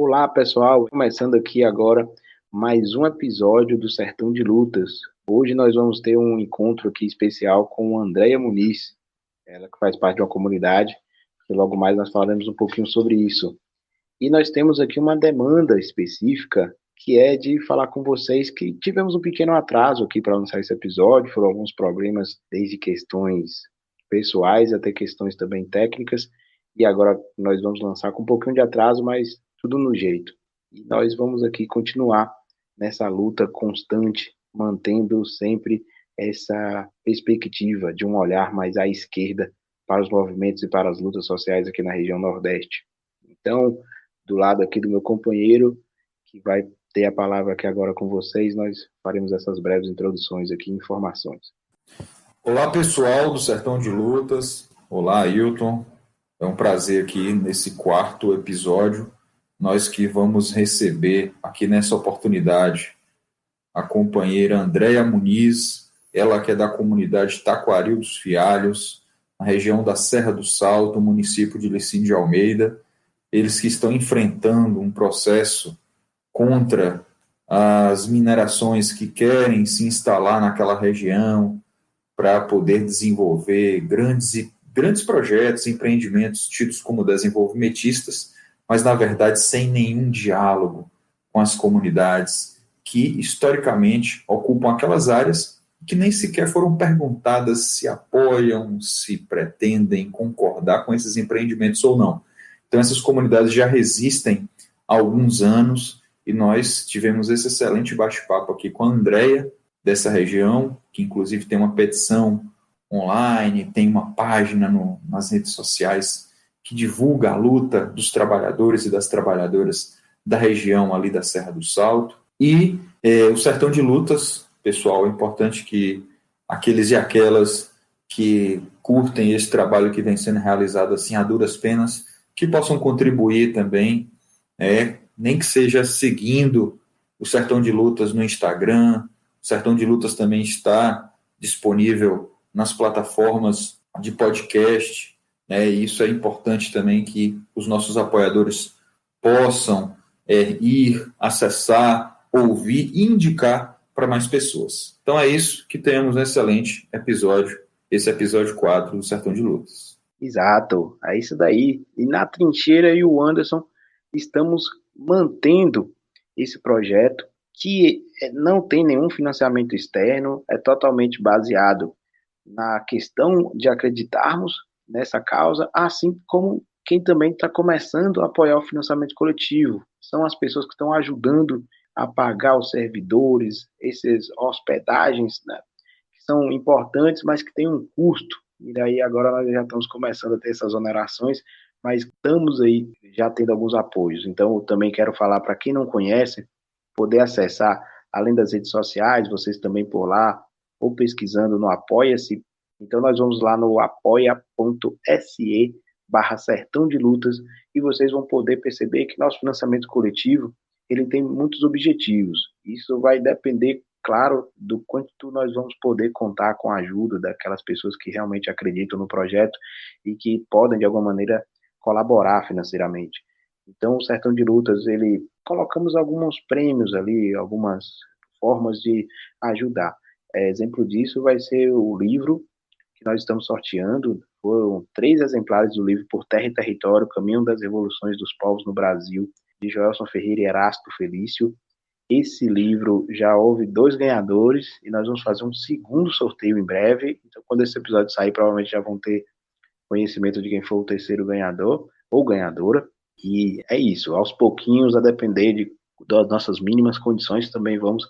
Olá, pessoal. Começando aqui agora mais um episódio do Sertão de Lutas. Hoje nós vamos ter um encontro aqui especial com a Andréia Muniz, ela que faz parte de uma comunidade, e logo mais nós falaremos um pouquinho sobre isso. E nós temos aqui uma demanda específica, que é de falar com vocês que tivemos um pequeno atraso aqui para lançar esse episódio, foram alguns problemas, desde questões pessoais até questões também técnicas, e agora nós vamos lançar com um pouquinho de atraso, mas tudo no jeito. E nós vamos aqui continuar nessa luta constante, mantendo sempre essa perspectiva de um olhar mais à esquerda para os movimentos e para as lutas sociais aqui na região Nordeste. Então, do lado aqui do meu companheiro, que vai ter a palavra aqui agora com vocês, nós faremos essas breves introduções aqui, informações. Olá, pessoal do Sertão de Lutas. Olá, Ailton. É um prazer aqui nesse quarto episódio, nós que vamos receber aqui nessa oportunidade a companheira Andréia Muniz, ela que é da comunidade Taquaril dos Fialhos, na região da Serra do Salto, município de Licínio de Almeida. Eles que estão enfrentando um processo contra as minerações que querem se instalar naquela região para poder desenvolver grandes projetos, empreendimentos tidos como desenvolvimentistas, mas, na verdade, sem nenhum diálogo com as comunidades que, historicamente, ocupam aquelas áreas que nem sequer foram perguntadas se apoiam, se pretendem concordar com esses empreendimentos ou não. Então, essas comunidades já resistem há alguns anos e nós tivemos esse excelente bate-papo aqui com a Andréia, dessa região, que inclusive tem uma petição online, tem uma página nas redes sociais que divulga a luta dos trabalhadores e das trabalhadoras da região ali da Serra do Salto. E o Sertão de Lutas, pessoal, é importante que aqueles e aquelas que curtem esse trabalho que vem sendo realizado assim a duras penas, que possam contribuir também, nem que seja seguindo o Sertão de Lutas no Instagram. O Sertão de Lutas também está disponível nas plataformas de podcast, e isso é importante também que os nossos apoiadores possam ir, acessar, ouvir e indicar para mais pessoas. Então é isso, que tenhamos um excelente episódio, esse episódio 4 do Sertão de Lutas. Exato, é isso daí. E na Trincheira e o Anderson estamos mantendo esse projeto que não tem nenhum financiamento externo, é totalmente baseado na questão de acreditarmos nessa causa, assim como quem também está começando a apoiar o financiamento coletivo. São as pessoas que estão ajudando a pagar os servidores, essas hospedagens, né, que são importantes, mas que têm um custo. E daí agora nós já estamos começando a ter essas onerações, mas estamos aí já tendo alguns apoios. Então eu também quero falar para quem não conhece, poder acessar, além das redes sociais, vocês também por lá, ou pesquisando no Apoia-se. Então nós vamos lá no apoia.se/Sertão de Lutas e vocês vão poder perceber que nosso financiamento coletivo ele tem muitos objetivos. Isso vai depender, claro, do quanto nós vamos poder contar com a ajuda daquelas pessoas que realmente acreditam no projeto e que podem, de alguma maneira, colaborar financeiramente. Então, o Sertão de Lutas, ele colocamos alguns prêmios ali, algumas formas de ajudar. Exemplo disso vai ser o livro que nós estamos sorteando. Foram 3 exemplares do livro Por Terra e Território, Caminho das Revoluções dos Povos no Brasil, de Joelson Ferreira e Erasto Felício. Esse livro já houve 2 ganhadores e nós vamos fazer um segundo sorteio em breve. Então, quando esse episódio sair, provavelmente já vão ter conhecimento de quem foi o terceiro ganhador ou ganhadora. E é isso, aos pouquinhos, a depender das nossas mínimas condições, também vamos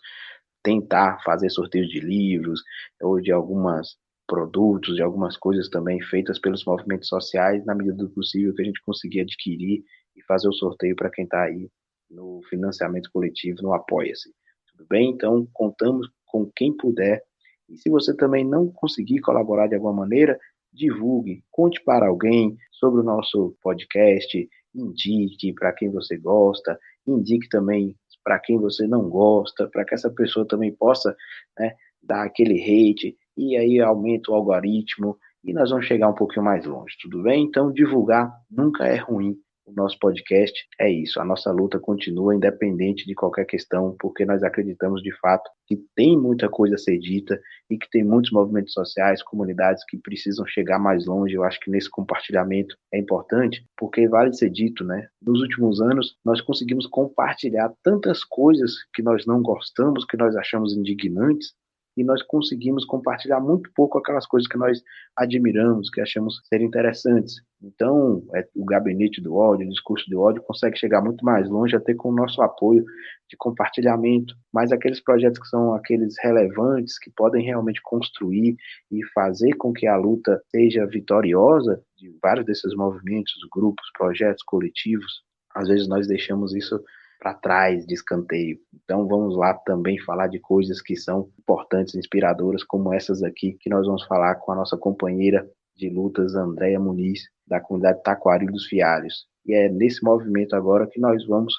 tentar fazer sorteios de livros ou de alguns produtos, de algumas coisas também feitas pelos movimentos sociais, na medida do possível que a gente conseguir adquirir e fazer o sorteio para quem está aí no financiamento coletivo, no Apoia-se. Tudo bem? Então, contamos com quem puder. E se você também não conseguir colaborar de alguma maneira, divulgue, conte para alguém sobre o nosso podcast, indique para quem você gosta, indique também para quem você não gosta, para que essa pessoa também possa, né, dar aquele hate, e aí aumenta o algoritmo, e nós vamos chegar um pouquinho mais longe, tudo bem? Então, divulgar nunca é ruim, o nosso podcast, é isso. A nossa luta continua independente de qualquer questão, porque nós acreditamos de fato que tem muita coisa a ser dita e que tem muitos movimentos sociais, comunidades que precisam chegar mais longe. Eu acho que nesse compartilhamento é importante, porque vale ser dito, né? Nos últimos anos, nós conseguimos compartilhar tantas coisas que nós não gostamos, que nós achamos indignantes, e nós conseguimos compartilhar muito pouco aquelas coisas que nós admiramos, que achamos ser interessantes. Então, o gabinete do ódio, o discurso do ódio, consegue chegar muito mais longe, até com o nosso apoio de compartilhamento, mas aqueles projetos que são aqueles relevantes, que podem realmente construir e fazer com que a luta seja vitoriosa, de vários desses movimentos, grupos, projetos, coletivos, às vezes nós deixamos isso para trás, de escanteio. Então vamos lá também falar de coisas que são importantes, inspiradoras, como essas aqui, que nós vamos falar com a nossa companheira de lutas, Andréia Muniz, da comunidade Taquari dos Fialhos. E é nesse movimento agora que nós vamos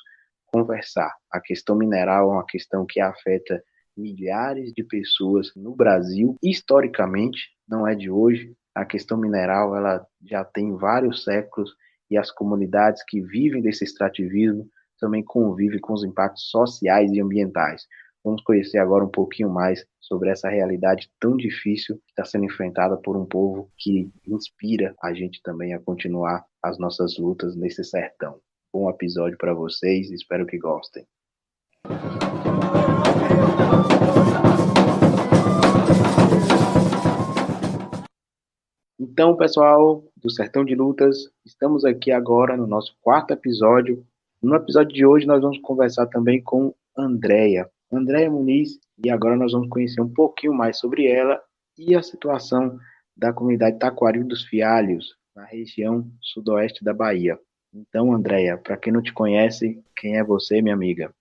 conversar. A questão mineral é uma questão que afeta milhares de pessoas no Brasil, historicamente, não é de hoje. A questão mineral ela já tem vários séculos e as comunidades que vivem desse extrativismo também convivem com os impactos sociais e ambientais. Vamos conhecer agora um pouquinho mais sobre essa realidade tão difícil que está sendo enfrentada por um povo que inspira a gente também a continuar as nossas lutas nesse sertão. Bom episódio para vocês, espero que gostem. Então, pessoal do Sertão de Lutas, estamos aqui agora no nosso quarto episódio. No episódio de hoje, nós vamos conversar também com Andréia Muniz, e agora nós vamos conhecer um pouquinho mais sobre ela e a situação da comunidade Taquari dos Fialhos, na região sudoeste da Bahia. Então, Andréia, para quem não te conhece, quem é você, minha amiga?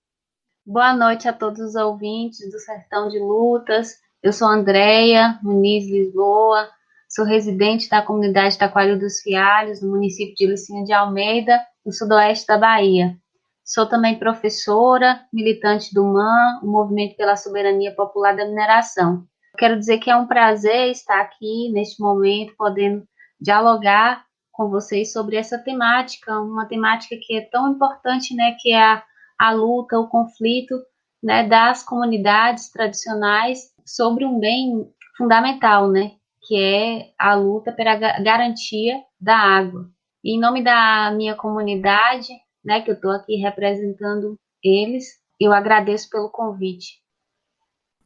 Boa noite a todos os ouvintes do Sertão de Lutas. Eu sou Andréia Muniz Lisboa, sou residente da comunidade Taquari dos Fialhos, no município de Licinha de Almeida, no sudoeste da Bahia. Sou também professora, militante do MAN, o Movimento pela Soberania Popular da Mineração. Quero dizer que é um prazer estar aqui, neste momento, podendo dialogar com vocês sobre essa temática, uma temática que é tão importante, né, que é a luta, o conflito, né, das comunidades tradicionais sobre um bem fundamental, né, que é a luta pela garantia da água. E em nome da minha comunidade, né, que eu estou aqui representando eles, eu agradeço pelo convite.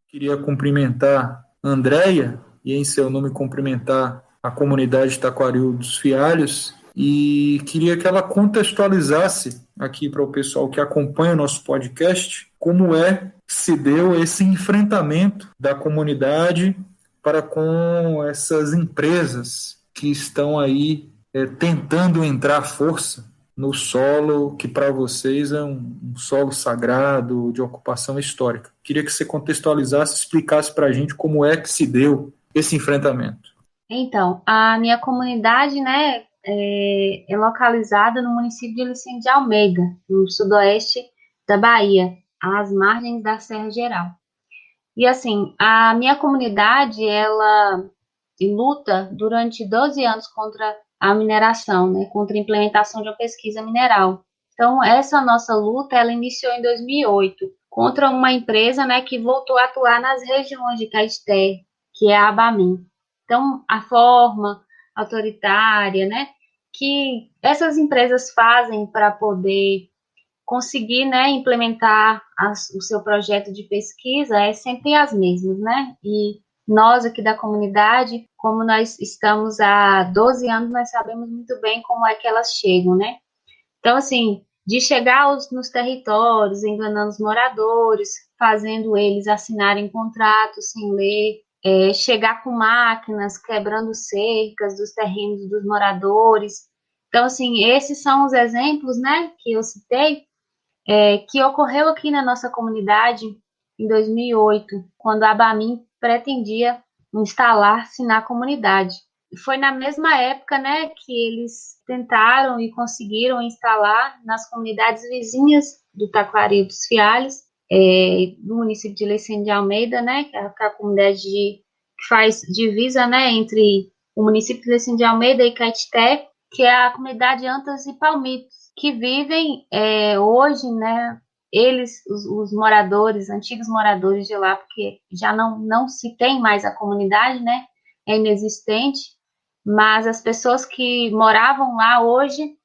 Queria cumprimentar a Andréia e, em seu nome, cumprimentar a comunidade Taquari dos Fialhos, e queria que ela contextualizasse aqui para o pessoal que acompanha o nosso podcast como é que se deu esse enfrentamento da comunidade para com essas empresas que estão aí tentando entrar à força no solo que para vocês é um solo sagrado de ocupação histórica. Queria que você contextualizasse, explicasse para a gente como é que se deu esse enfrentamento. Então, a minha comunidade, né, é localizada no município de Licinha de Almeida, no sudoeste da Bahia, às margens da Serra Geral. E assim, a minha comunidade, ela luta durante 12 anos contra a mineração, né, contra a implementação de uma pesquisa mineral. Então, essa nossa luta, ela iniciou em 2008, contra uma empresa, né, que voltou a atuar nas regiões de Caeté, que é a Abamin. Então, a forma autoritária, né, que essas empresas fazem para poder conseguir, né, implementar o seu projeto de pesquisa é sempre as mesmas, né? E nós aqui da comunidade, como nós estamos há 12 anos, nós sabemos muito bem como é que elas chegam, né? Então, assim, de chegar nos territórios, enganando os moradores, fazendo eles assinarem contratos sem ler, chegar com máquinas, quebrando cercas dos terrenos dos moradores. Então, assim, esses são os exemplos, né, que eu citei, que ocorreu aqui na nossa comunidade em 2008, quando a Abamin pretendia instalar-se na comunidade. Foi na mesma época, né, que eles tentaram e conseguiram instalar nas comunidades vizinhas do Taquari dos Fialhos, do município de Licinha de Almeida, né, que é a comunidade que faz divisa, né, entre o município de Licinha de Almeida e Caeté, que é a comunidade Antas e Palmitos. que vivem hoje, né, eles, os moradores, antigos moradores de lá, porque já não se tem mais a comunidade, né, é inexistente, mas as pessoas que moravam lá hoje,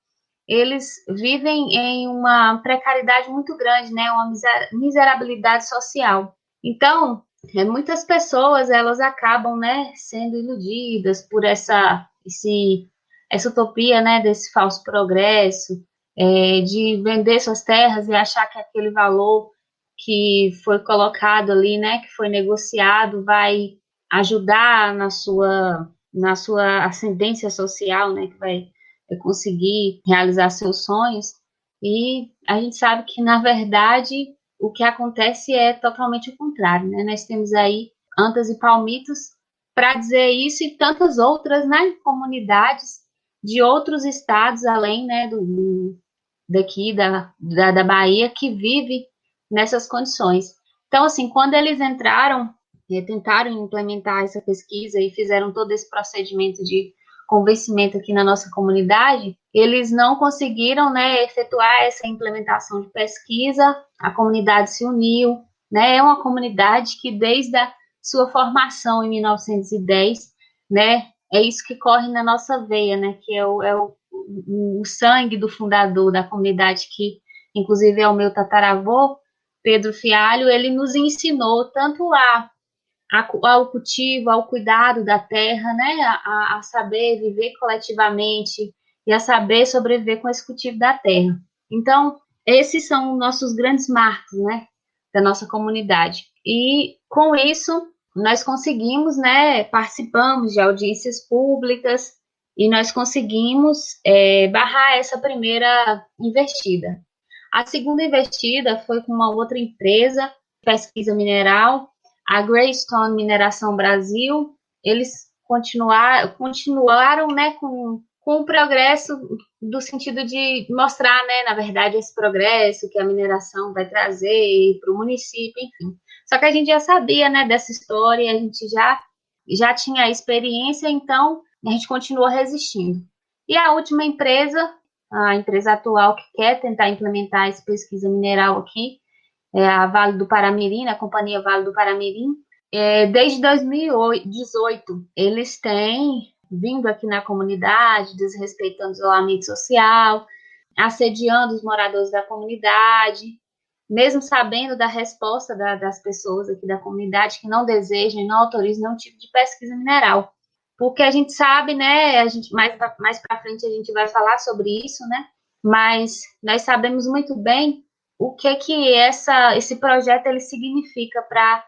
eles vivem em uma precariedade muito grande, né, uma miserabilidade social. Então, muitas pessoas, elas acabam, né, sendo iludidas por essa utopia, né, desse falso progresso, de vender suas terras e achar que aquele valor que foi colocado ali, né, que foi negociado, vai ajudar na sua ascendência social, né, que vai conseguir realizar seus sonhos. E a gente sabe que, na verdade, o que acontece é totalmente o contrário, né? Nós temos aí antas e palmitos para dizer isso e tantas outras, né, comunidades de outros estados, além, né, daqui da Bahia, que vive nessas condições. Então, assim, quando eles entraram, tentaram implementar essa pesquisa e fizeram todo esse procedimento de convencimento aqui na nossa comunidade, eles não conseguiram, né, efetuar essa implementação de pesquisa, a comunidade se uniu, né, é uma comunidade que desde a sua formação em 1910, né, é isso que corre na nossa veia, né, que é o sangue do fundador da comunidade, que inclusive é o meu tataravô, Pedro Fialho. Ele nos ensinou tanto ao cultivo, ao cuidado da terra, né, a saber viver coletivamente e a saber sobreviver com esse cultivo da terra. Então, esses são nossos grandes marcos, né, da nossa comunidade. E com isso, nós conseguimos, né, participamos de audiências públicas e nós conseguimos barrar essa primeira investida. A segunda investida foi com uma outra empresa, pesquisa mineral, a Greystone Mineração Brasil. Eles continuaram, né, com o progresso, do sentido de mostrar, né, na verdade, esse progresso que a mineração vai trazer para o município, enfim. Só que a gente já sabia, né, dessa história, a gente já tinha a experiência, então a gente continuou resistindo. E a última empresa, a empresa atual que quer tentar implementar essa pesquisa mineral aqui, é a Vale do Paramirim, a Companhia Vale do Paramirim. Desde 2018, eles têm vindo aqui na comunidade, desrespeitando o isolamento social, assediando os moradores da comunidade, mesmo sabendo da resposta das pessoas aqui da comunidade que não desejam e não autorizam nenhum tipo de pesquisa mineral. Porque a gente sabe, né, mais para frente a gente vai falar sobre isso, né, mas nós sabemos muito bem o que esse projeto ele significa para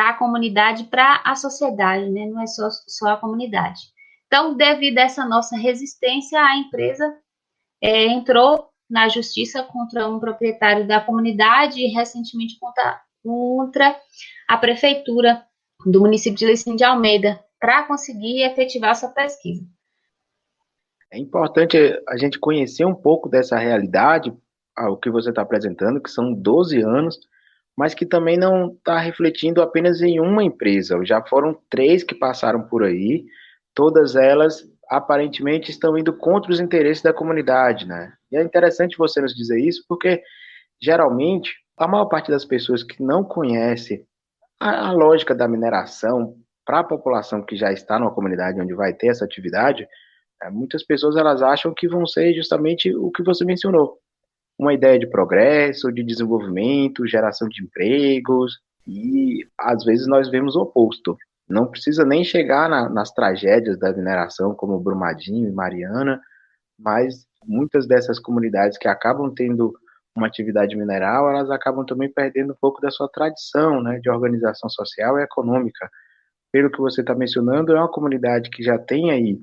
a comunidade, para a sociedade, né, não é só a comunidade. Então, devido a essa nossa resistência, a empresa entrou na justiça contra um proprietário da comunidade e recentemente contra a prefeitura do município de Licínio de Almeida, para conseguir efetivar essa pesquisa. É importante a gente conhecer um pouco dessa realidade, o que você está apresentando, que são 12 anos, mas que também não está refletindo apenas em uma empresa. Já foram 3 que passaram por aí, todas elas aparentemente estão indo contra os interesses da comunidade, né? E é interessante você nos dizer isso, porque geralmente a maior parte das pessoas que não conhece a lógica da mineração para a população que já está numa comunidade onde vai ter essa atividade, muitas pessoas elas acham que vão ser justamente o que você mencionou, uma ideia de progresso, de desenvolvimento, geração de empregos, e às vezes nós vemos o oposto. Não precisa nem chegar nas tragédias da mineração, como Brumadinho e Mariana, mas muitas dessas comunidades que acabam tendo uma atividade mineral, elas acabam também perdendo um pouco da sua tradição, né, de organização social e econômica. Pelo que você está mencionando, é uma comunidade que já tem aí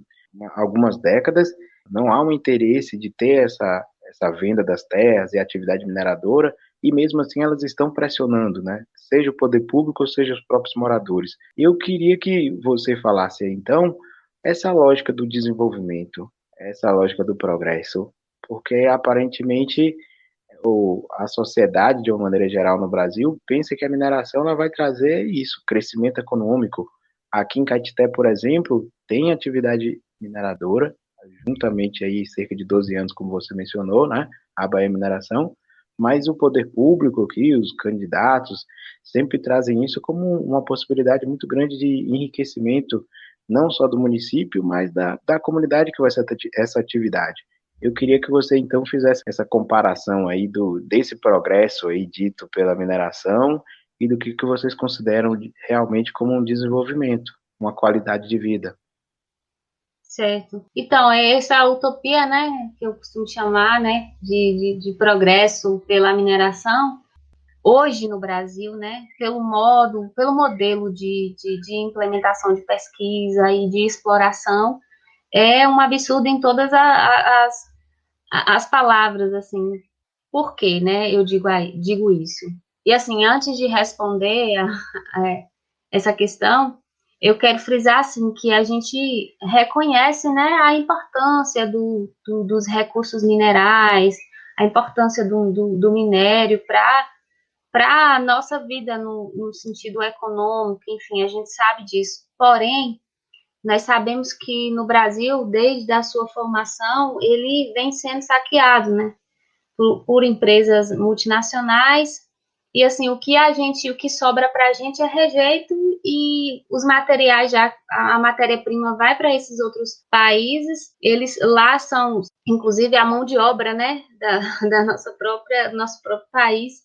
algumas décadas, não há um interesse de ter essa venda das terras e atividade mineradora, e mesmo assim elas estão pressionando, né? Seja o poder público ou seja os próprios moradores. Eu queria que você falasse então essa lógica do desenvolvimento, essa lógica do progresso, porque aparentemente a sociedade, de uma maneira geral no Brasil, pensa que a mineração ela vai trazer isso, crescimento econômico. Aqui em Caetité, por exemplo, tem atividade mineradora, juntamente aí cerca de 12 anos, como você mencionou, né, a Bahia Mineração, mas o poder público aqui, os candidatos, sempre trazem isso como uma possibilidade muito grande de enriquecimento, não só do município, mas da comunidade que vai ser essa atividade. Eu queria que você, então, fizesse essa comparação aí desse progresso aí dito pela mineração e do que vocês consideram realmente como um desenvolvimento, uma qualidade de vida. Certo. Então, é essa utopia, né, que eu costumo chamar, né, de progresso pela mineração, hoje no Brasil, né, pelo modelo de implementação de pesquisa e de exploração, é um absurdo em todas as palavras, assim. Por quê, né, eu digo isso? E, assim, antes de responder essa questão, eu quero frisar assim que a gente reconhece, né, a importância dos recursos minerais, a importância do minério para a nossa vida no sentido econômico, enfim, a gente sabe disso. Porém, nós sabemos que no Brasil, desde a sua formação, ele vem sendo saqueado, né, por empresas multinacionais. E assim, o que sobra para a gente é rejeito, e os materiais, já a matéria-prima vai para esses outros países, eles lá são, inclusive, a mão de obra, né, da nosso próprio país.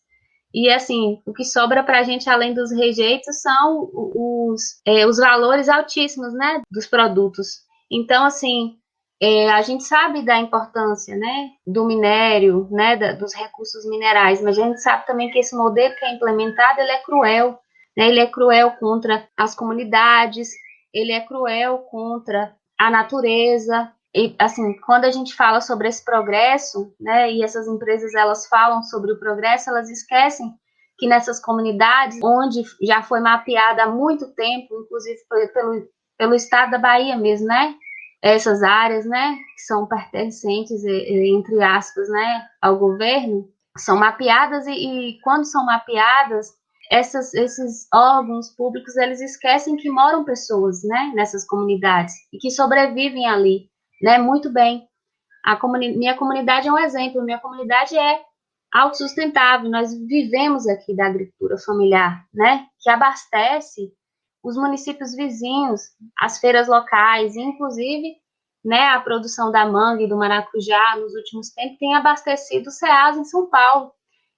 E assim, o que sobra para a gente, além dos rejeitos, são os valores altíssimos, né, dos produtos. Então, assim, a gente sabe da importância, né, do minério, né, dos recursos minerais, mas a gente sabe também que esse modelo que é implementado, ele é cruel, né, ele é cruel contra as comunidades, ele é cruel contra a natureza. E, assim, quando a gente fala sobre esse progresso, né, e essas empresas, elas falam sobre o progresso, elas esquecem que nessas comunidades, onde já foi mapeada há muito tempo, inclusive pelo estado da Bahia mesmo, né, essas áreas, né, que são pertencentes, entre aspas, né, ao governo, são mapeadas, e quando são mapeadas, esses órgãos públicos, eles esquecem que moram pessoas, né, nessas comunidades, e que sobrevivem ali, né, muito bem. Minha comunidade é um exemplo, minha comunidade é autossustentável, nós vivemos aqui da agricultura familiar, né, que abastece os municípios vizinhos, as feiras locais, inclusive, né, a produção da manga e do maracujá nos últimos tempos tem abastecido o Ceasa em São Paulo.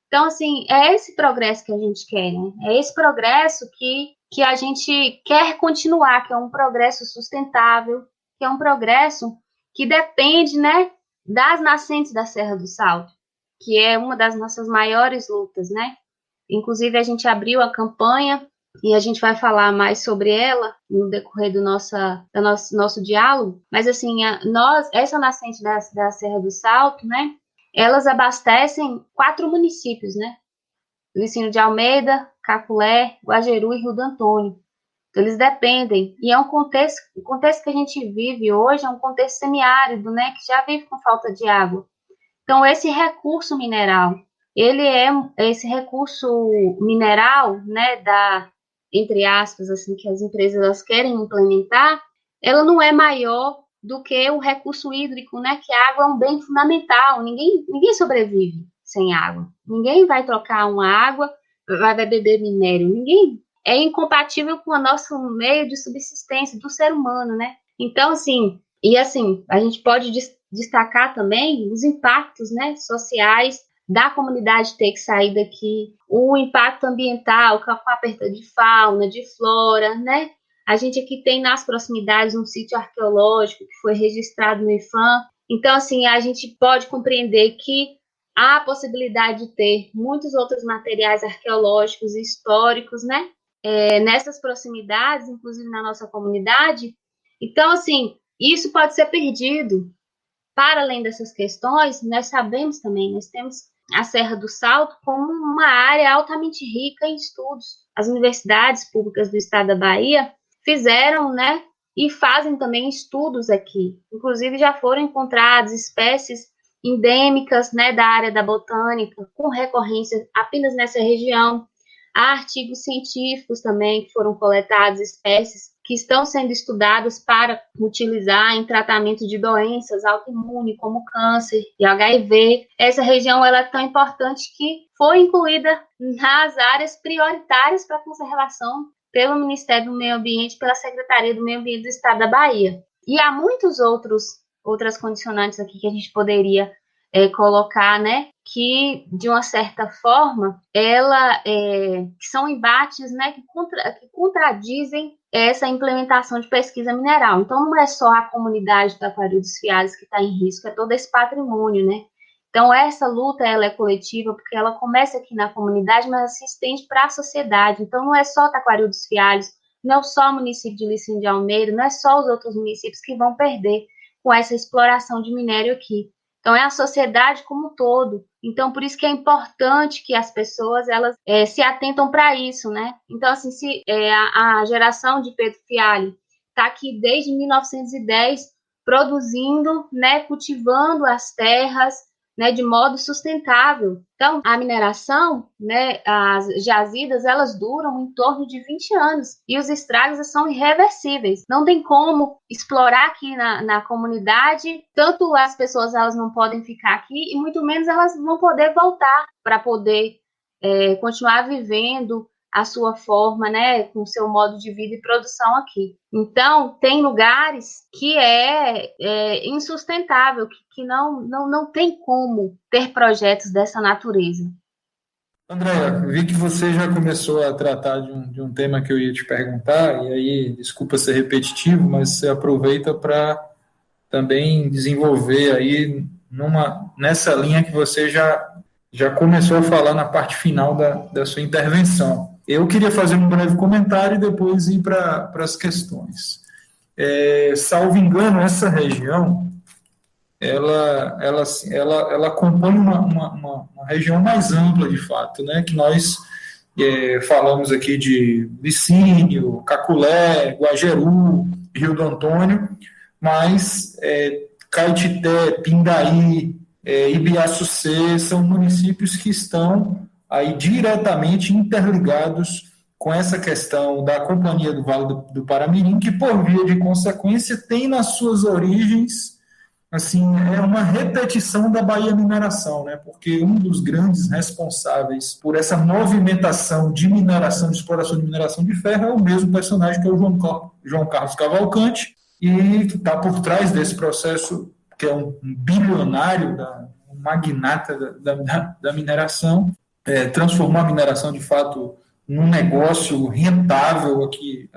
Então, assim, é esse progresso que a gente quer, né? É esse progresso que a gente quer continuar, que é um progresso sustentável, que é um progresso que depende, né, das nascentes da Serra do Salto, que é uma das nossas maiores lutas, né? Inclusive, a gente abriu a campanha e a gente vai falar mais sobre ela no decorrer do nosso diálogo. Mas, assim, essa nascente da Serra do Salto, né, elas abastecem 4 municípios, né? Licínio de Almeida, Caculé, Guajeru e Rio do Antônio. Então, eles dependem. E é o contexto que a gente vive hoje é um contexto semiárido, né, que já vive com falta de água. Então, esse recurso mineral, esse recurso mineral, né, entre aspas, assim, que as empresas elas querem implementar, ela não é maior do que o recurso hídrico, né, que a água é um bem fundamental. Ninguém sobrevive sem água. Ninguém vai trocar uma água, vai beber minério. Ninguém. É incompatível com o nosso meio de subsistência do ser humano, né? Então, assim, a gente pode destacar também os impactos, né, sociais da comunidade ter que sair daqui, o impacto ambiental com a perda de fauna, de flora, né? A gente aqui tem nas proximidades um sítio arqueológico que foi registrado no IFAM. Então, assim, a gente pode compreender que há a possibilidade de ter muitos outros materiais arqueológicos e históricos, né? Nessas proximidades, inclusive na nossa comunidade. Então, assim, isso pode ser perdido. Para além dessas questões, nós sabemos também, nós temos a Serra do Salto como uma área altamente rica em estudos. As universidades públicas do estado da Bahia fizeram, né, e fazem também estudos aqui. Inclusive, já foram encontradas espécies endêmicas, né, da área da botânica, com recorrência apenas nessa região. Há artigos científicos também que foram coletados, espécies que estão sendo estudadas para utilizar em tratamento de doenças autoimunes, como câncer e HIV. Essa região ela é tão importante que foi incluída nas áreas prioritárias para a conservação pelo Ministério do Meio Ambiente, pela Secretaria do Meio Ambiente do Estado da Bahia. E há muitos outras condicionantes aqui que a gente poderia colocar, né, que de uma certa forma que são embates, né, que contradizem essa implementação de pesquisa mineral. Então não é só a comunidade do Taquaril dos Fialhos que está em risco, é todo esse patrimônio, né? Então essa luta ela é coletiva porque ela começa aqui na comunidade, mas ela se estende para a sociedade. Então não é só Taquaril dos Fialhos, não é só o município de Licínio de Almeida, não é só os outros municípios que vão perder com essa exploração de minério aqui. Então, é a sociedade como um todo. Então, por isso que é importante que as pessoas elas se atentam para isso, né? Então, assim, se a geração de Pedro Fialho está aqui desde 1910 produzindo, né, cultivando as terras, né, de modo sustentável. Então, a mineração, né, as jazidas, elas duram em torno de 20 anos e os estragos são irreversíveis. Não tem como explorar aqui na comunidade, tanto as pessoas elas não podem ficar aqui e muito menos elas vão poder voltar para poder continuar vivendo a sua forma, né, com o seu modo de vida e produção aqui. Então, tem lugares que é insustentável, que não tem como ter projetos dessa natureza. Andréa, vi que você já começou a tratar de um tema que eu ia te perguntar, e aí, desculpa ser repetitivo, mas você aproveita para também desenvolver aí nessa linha que você já começou a falar na parte final da sua intervenção. Eu queria fazer um breve comentário e depois ir para as questões. Salvo engano, essa região, ela compõe uma região mais ampla, de fato, né? Que nós falamos aqui de Licínio, Caculé, Guajeru, Rio do Antônio, mas Caetité, Pindaí, Ibiaçucê são municípios que estão aí diretamente interligados com essa questão da Companhia do Vale do Paramirim, que, por via de consequência, tem nas suas origens, assim, uma repetição da Bahia Mineração, né? Porque um dos grandes responsáveis por essa movimentação de mineração, de exploração de mineração de ferro, é o mesmo personagem que é o João Carlos Cavalcante, e que está por trás desse processo, que é um bilionário, um magnata da mineração, transformou a mineração, de fato, num negócio rentável aqui,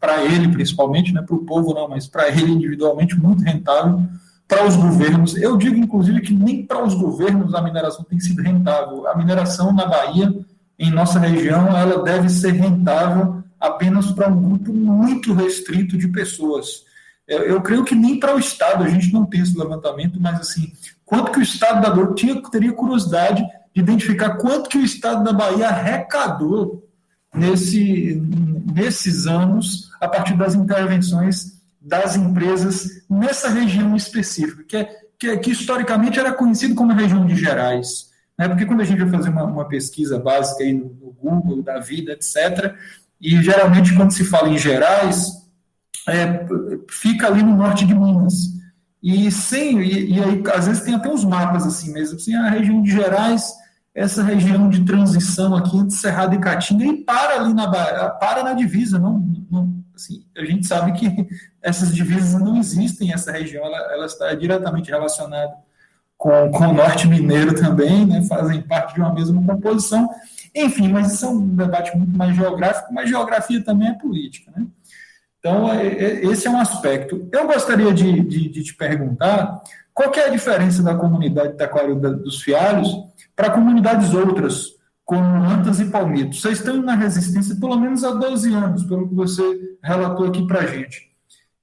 para ele principalmente, não é para o povo não, mas para ele individualmente, muito rentável, para os governos. Eu digo, inclusive, que nem para os governos a mineração tem sido rentável. A mineração na Bahia, em nossa região, ela deve ser rentável apenas para um grupo muito restrito de pessoas. Eu creio que nem para o Estado, a gente não tem esse levantamento, mas assim, quanto que o Estado da Dor teria curiosidade de identificar quanto que o Estado da Bahia arrecadou nesses anos, a partir das intervenções das empresas nessa região específica, que historicamente era conhecido como a região de Gerais, né? Porque quando a gente vai fazer uma pesquisa básica aí no Google, da vida, etc., e geralmente quando se fala em Gerais, fica ali no norte de Minas. E aí, às vezes, tem até uns mapas assim mesmo, assim, a região de Gerais, essa região de transição aqui entre Cerrado e Caatinga, e para ali para na divisa, assim, a gente sabe que essas divisas não existem, essa região ela está diretamente relacionada com o norte mineiro também, né, fazem parte de uma mesma composição, enfim, mas isso é um debate muito mais geográfico, mas geografia também é política, né? Então, esse é um aspecto. Eu gostaria de te perguntar qual que é a diferença da comunidade de Taquaril dos Fialhos para comunidades outras, como Antas e Palmito. Vocês estão na resistência pelo menos há 12 anos, pelo que você relatou aqui para a gente.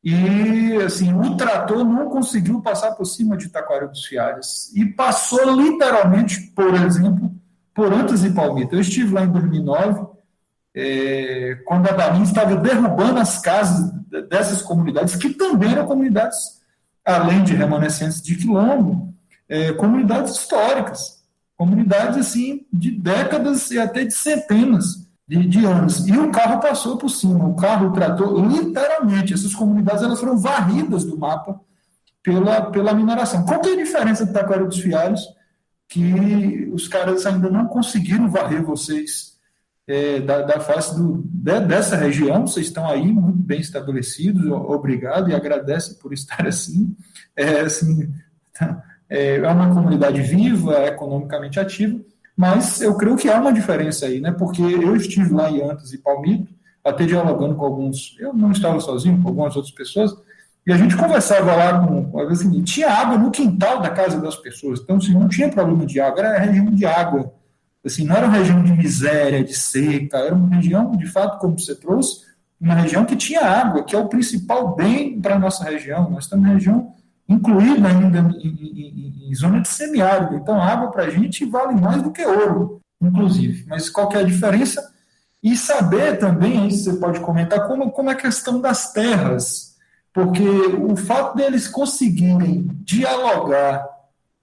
E, assim, o trator não conseguiu passar por cima de Taquaril dos Fialhos e passou literalmente, por exemplo, por Antas e Palmito. Eu estive lá em 2009, quando a Damin estava derrubando as casas dessas comunidades, que também eram comunidades, além de remanescentes de quilombo, comunidades históricas, comunidades assim, de décadas e até de centenas de anos. E o carro passou por cima, o carro tratou literalmente. Essas comunidades elas foram varridas do mapa pela mineração. Qual que é a diferença de Taquara dos Fialhos? Que os caras ainda não conseguiram varrer vocês da face dessa região. Vocês estão aí muito bem estabelecidos, obrigado, e agradeço por estar assim. É uma comunidade viva, economicamente ativa, mas eu creio que há uma diferença aí, né? Porque eu estive lá em Antas e Palmito, até dialogando com alguns, eu não estava sozinho, com algumas outras pessoas, e a gente conversava lá assim, tinha água no quintal da casa das pessoas, então assim, não tinha problema de água, era região de água, assim, não era uma região de miséria, de seca, era uma região, de fato, como você trouxe, uma região que tinha água, que é o principal bem para a nossa região. Nós estamos na região incluída ainda em zona de semiárido, então a água para a gente vale mais do que ouro, inclusive. Mas qual que é a diferença? E saber também, aí você pode comentar, como é a questão das terras, porque o fato deles conseguirem dialogar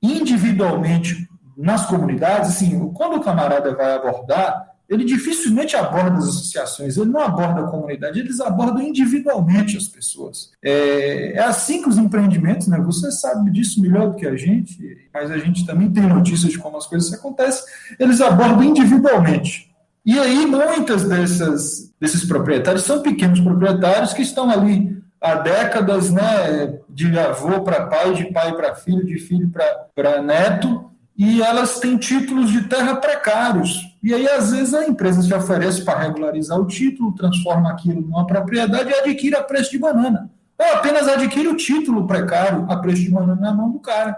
individualmente nas comunidades, assim, quando o camarada vai abordar, ele dificilmente aborda as associações, ele não aborda a comunidade, eles abordam individualmente as pessoas. É assim que os empreendimentos, né, você sabe disso melhor do que a gente, mas a gente também tem notícias de como as coisas acontecem, eles abordam individualmente. E aí muitas desses proprietários são pequenos proprietários que estão ali há décadas, né, de avô para pai, de pai para filho, de filho para neto, e elas têm títulos de terra precários. E aí, às vezes, a empresa se oferece para regularizar o título, transforma aquilo numa propriedade e adquire a preço de banana. Ou apenas adquire o título precário a preço de banana na mão do cara.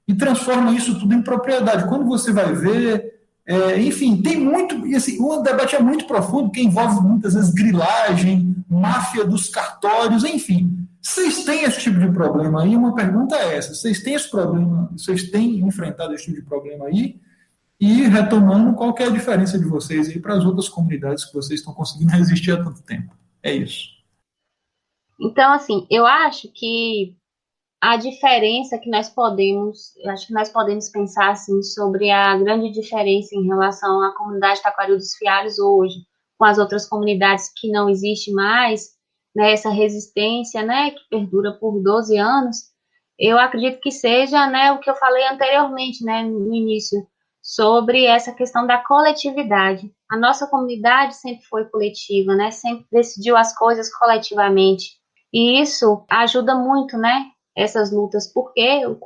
E transforma isso tudo em propriedade. Quando você vai ver, enfim, tem muito. E assim, o debate é muito profundo, que envolve muitas vezes grilagem, máfia dos cartórios, enfim. Vocês têm esse tipo de problema aí? Uma pergunta é essa: vocês têm esse problema, vocês têm enfrentado esse tipo de problema aí? E retomando, qual que é a diferença de vocês aí para as outras comunidades que vocês estão conseguindo resistir há tanto tempo? É isso. Então, assim, eu acho que a diferença que acho que nós podemos pensar assim sobre a grande diferença em relação à comunidade Taquari dos Fialhos hoje, com as outras comunidades que não existe mais, né, essa resistência, né, que perdura por 12 anos, eu acredito que seja, né, o que eu falei anteriormente, né, no início, sobre essa questão da coletividade. A nossa comunidade sempre foi coletiva, né, sempre decidiu as coisas coletivamente, e isso ajuda muito, né, essas lutas, porque o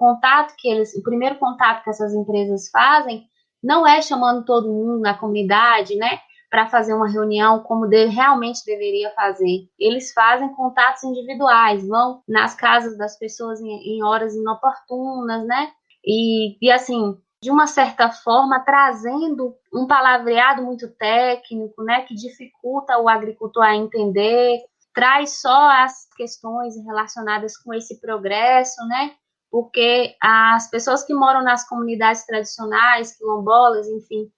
primeiro contato que essas empresas fazem não é chamando todo mundo na comunidade, né, para fazer uma reunião como realmente deveria fazer. Eles fazem contatos individuais, vão nas casas das pessoas em horas inoportunas, né, e assim, de uma certa forma, trazendo um palavreado muito técnico, né, que dificulta o agricultor a entender, traz só as questões relacionadas com esse progresso, né? Porque as pessoas que moram nas comunidades tradicionais, quilombolas, enfim,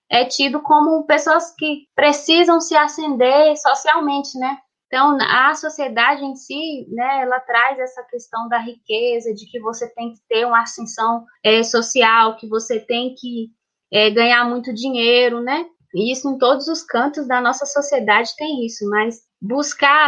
é tido como pessoas que precisam se ascender socialmente, né? Então, a sociedade em si, né, ela traz essa questão da riqueza, de que você tem que ter uma ascensão social, que você tem que ganhar muito dinheiro, né? E isso em todos os cantos da nossa sociedade tem isso, mas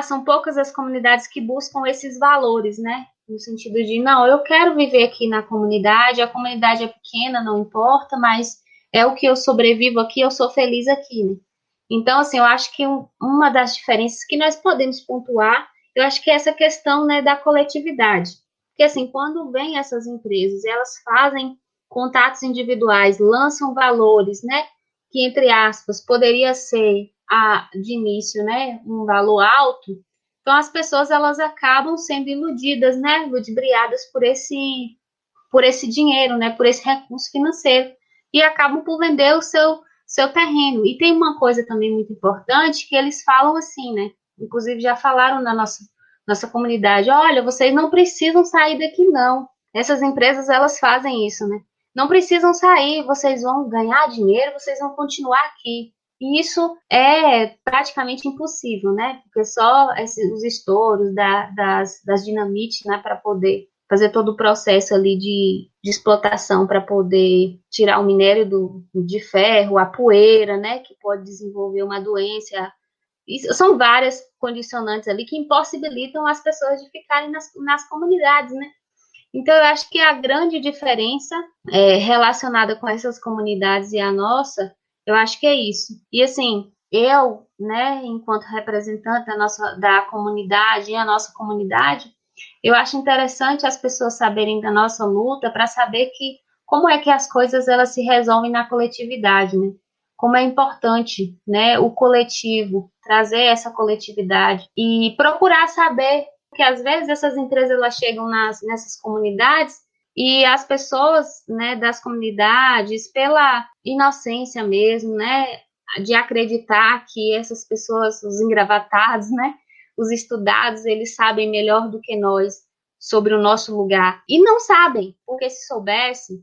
são poucas as comunidades que buscam esses valores, né? No sentido de, não, eu quero viver aqui na comunidade, a comunidade é pequena, não importa, mas é o que eu sobrevivo aqui, eu sou feliz aqui, né? Então, assim, eu acho que uma das diferenças que nós podemos pontuar, eu acho que é essa questão, né, da coletividade. Porque, assim, quando vêm essas empresas, elas fazem contatos individuais, lançam valores, né, que, entre aspas, poderia ser, de início, né, um valor alto, então as pessoas, elas acabam sendo iludidas, né, ludibriadas por esse dinheiro, né, por esse recurso financeiro, e acabam por vender o seu terreno. E tem uma coisa também muito importante, que eles falam assim, né, inclusive já falaram na nossa comunidade, olha, vocês não precisam sair daqui não, essas empresas, elas fazem isso, né, não precisam sair, vocês vão ganhar dinheiro, vocês vão continuar aqui. E isso é praticamente impossível, né? Porque só os estouros das dinamites, né, para poder fazer todo o processo ali de explotação para poder tirar o minério de ferro, a poeira, né, que pode desenvolver uma doença. Isso, são várias condicionantes ali que impossibilitam as pessoas de ficarem nas comunidades, né? Então, eu acho que a grande diferença relacionada com essas comunidades e a nossa, eu acho que é isso. E, assim, eu, né, enquanto representante da comunidade e a nossa comunidade, eu acho interessante as pessoas saberem da nossa luta para saber como é que as coisas elas se resolvem na coletividade, né? Como é importante, né, o coletivo, trazer essa coletividade e procurar saber, porque às vezes essas empresas elas chegam nessas comunidades e as pessoas, né, das comunidades, pela inocência mesmo, né, de acreditar que essas pessoas, os engravatados, né, os estudados, eles sabem melhor do que nós sobre o nosso lugar. E não sabem, porque se soubessem,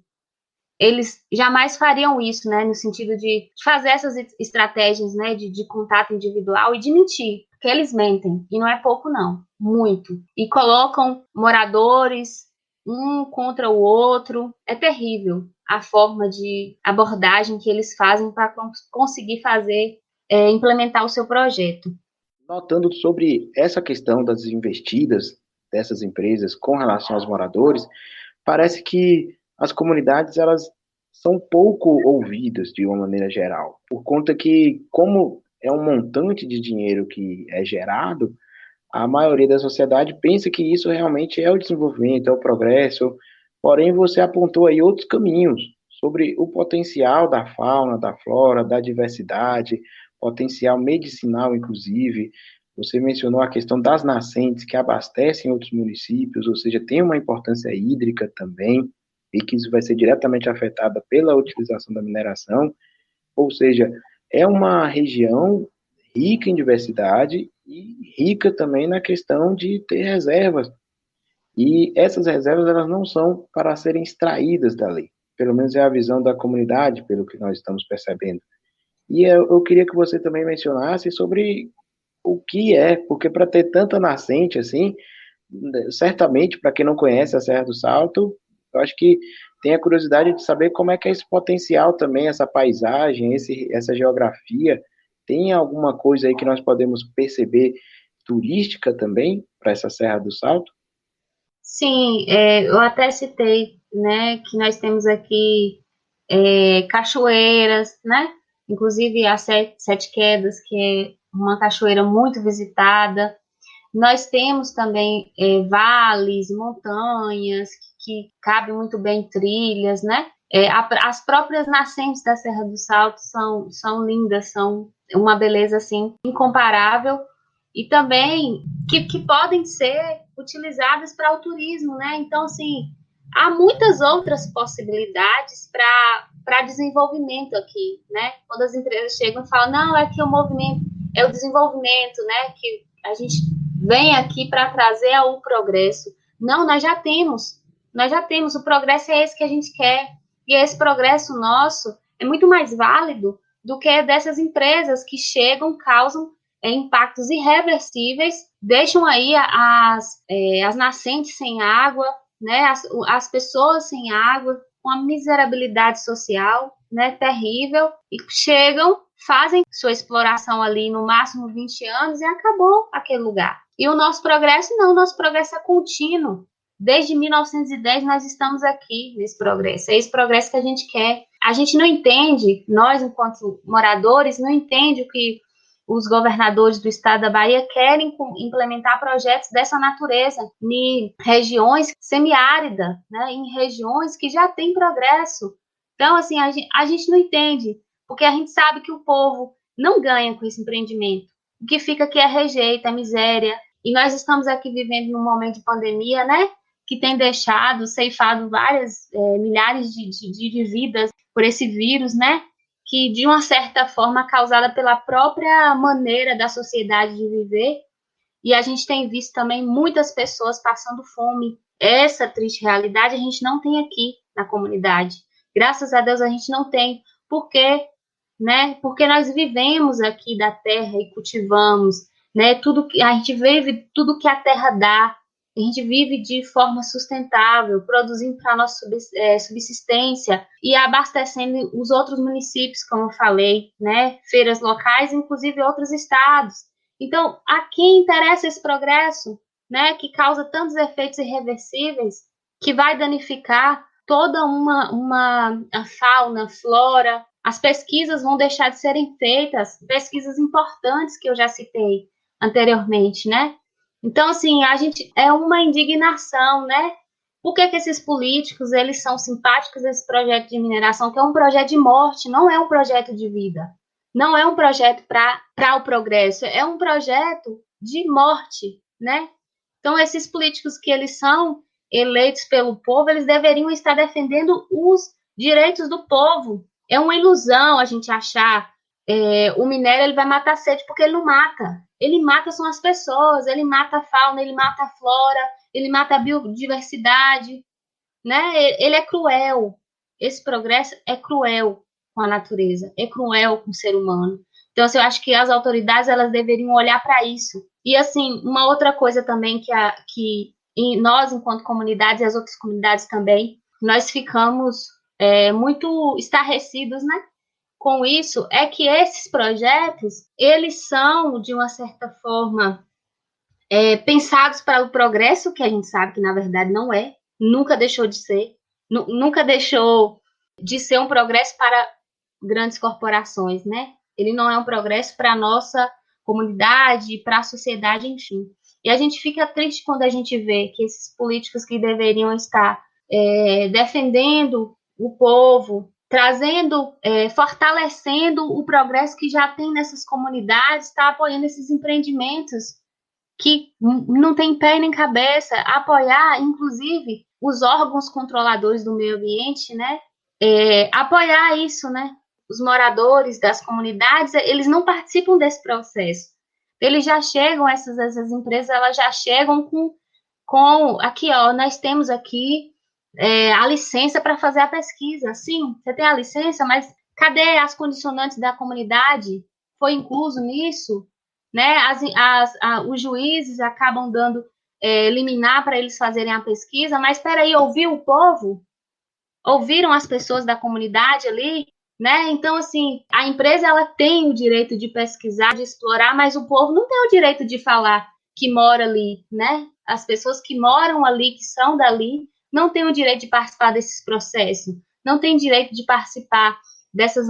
eles jamais fariam isso, né, no sentido de fazer essas estratégias, né, de contato individual e de mentir, porque eles mentem, e não é pouco não, muito, e colocam moradores um contra o outro, é terrível a forma de abordagem que eles fazem para conseguir implementar o seu projeto. Notando sobre essa questão das investidas dessas empresas com relação aos moradores, parece que as comunidades elas são pouco ouvidas de uma maneira geral, por conta que, como é um montante de dinheiro que é gerado, a maioria da sociedade pensa que isso realmente é o desenvolvimento, é o progresso, porém você apontou aí outros caminhos sobre o potencial da fauna, da flora, da diversidade, potencial medicinal, inclusive. Você mencionou a questão das nascentes que abastecem outros municípios, ou seja, tem uma importância hídrica também, e que isso vai ser diretamente afetada pela utilização da mineração, ou seja, é uma região rica em diversidade e rica também na questão de ter reservas. E essas reservas elas não são para serem extraídas da lei. Pelo menos é a visão da comunidade, pelo que nós estamos percebendo. E eu queria que você também mencionasse sobre o que é, porque para ter tanta nascente assim, certamente, para quem não conhece a Serra do Salto, eu acho que tem a curiosidade de saber como é que é esse potencial também, essa paisagem, essa geografia. Tem alguma coisa aí que nós podemos perceber turística também para essa Serra do Salto? Sim, eu até citei, né, que nós temos aqui cachoeiras, né? Inclusive a Sete Quedas, que é uma cachoeira muito visitada. Nós temos também vales, montanhas, que cabem muito bem trilhas, né? As próprias nascentes da Serra do Salto são lindas, são uma beleza assim incomparável e também que podem ser utilizadas para o turismo, né? Então, assim, há muitas outras possibilidades para desenvolvimento aqui, né? Quando as empresas chegam e falam, não, é que o movimento é o desenvolvimento, né? Que a gente vem aqui para trazer o progresso. Não, nós já temos, o progresso é esse que a gente quer, e esse progresso nosso é muito mais válido do que dessas empresas que chegam, causam impactos irreversíveis, deixam aí as nascentes sem água, né, as pessoas sem água, com a miserabilidade social, né, terrível, e chegam, fazem sua exploração ali no máximo 20 anos e acabou aquele lugar. E o nosso progresso não, o nosso progresso é contínuo. Desde 1910 nós estamos aqui nesse progresso, é esse progresso que a gente quer. A gente não entende, nós enquanto moradores, não entende o que os governadores do estado da Bahia querem implementar projetos dessa natureza em regiões semiáridas, né, em regiões que já têm progresso. Então, assim, a gente não entende, porque a gente sabe que o povo não ganha com esse empreendimento. O que fica aqui é rejeito, é miséria. E nós estamos aqui vivendo num momento de pandemia, né, que tem ceifado milhares de vidas por esse vírus, né, que de uma certa forma causada pela própria maneira da sociedade de viver, e a gente tem visto também muitas pessoas passando fome. Essa triste realidade a gente não tem aqui na comunidade. Graças a Deus a gente não tem. Por quê? Né? Porque nós vivemos aqui da terra e cultivamos, né? A gente vive tudo que a terra dá, a gente vive de forma sustentável, produzindo para a nossa subsistência e abastecendo os outros municípios, como eu falei, né? Feiras locais, inclusive outros estados. Então, a quem interessa esse progresso, né? Que causa tantos efeitos irreversíveis, que vai danificar toda a fauna, flora. As pesquisas vão deixar de serem feitas, pesquisas importantes que eu já citei anteriormente, né? Então, assim, a gente é uma indignação, né? Por que esses políticos, eles são simpáticos a esse projeto de mineração, que é um projeto de morte, não é um projeto de vida. Não é um projeto para o progresso, é um projeto de morte, né? Então, esses políticos que eles são eleitos pelo povo, eles deveriam estar defendendo os direitos do povo. É uma ilusão a gente achar o minério ele vai matar a sede, porque ele não mata. Ele mata são as pessoas, ele mata a fauna, ele mata a flora, ele mata a biodiversidade, né? Ele é cruel. Esse progresso é cruel com a natureza, é cruel com o ser humano. Então, assim, eu acho que as autoridades elas deveriam olhar para isso. E, assim, uma outra coisa também que nós, enquanto comunidades, e as outras comunidades também, nós ficamos muito estarrecidos, né? Com isso, é que esses projetos, eles são, de uma certa forma, pensados para o progresso, que a gente sabe que, na verdade, não é, nunca deixou de ser, nunca deixou de ser um progresso para grandes corporações, né? Ele não é um progresso para a nossa comunidade, para a sociedade, enfim. E a gente fica triste quando a gente vê que esses políticos que deveriam estar defendendo o povo, trazendo, fortalecendo o progresso que já tem nessas comunidades, está apoiando esses empreendimentos que não tem pé nem cabeça, apoiar, inclusive, os órgãos controladores do meio ambiente, né? Apoiar isso, né? Os moradores das comunidades, eles não participam desse processo. Eles já chegam, essas empresas, elas já chegam com aqui, ó, nós temos aqui a licença para fazer a pesquisa. Sim, você tem a licença, mas cadê as condicionantes da comunidade? Foi incluso nisso? Né? Os juízes acabam dando liminar para eles fazerem a pesquisa, mas espera aí, ouviu o povo? Ouviram as pessoas da comunidade ali? Né? Então, assim, a empresa ela tem o direito de pesquisar, de explorar, mas o povo não tem o direito de falar que mora ali, né? As pessoas que moram ali, que são dali, não têm o direito de participar desses processos, não têm direito de participar dessas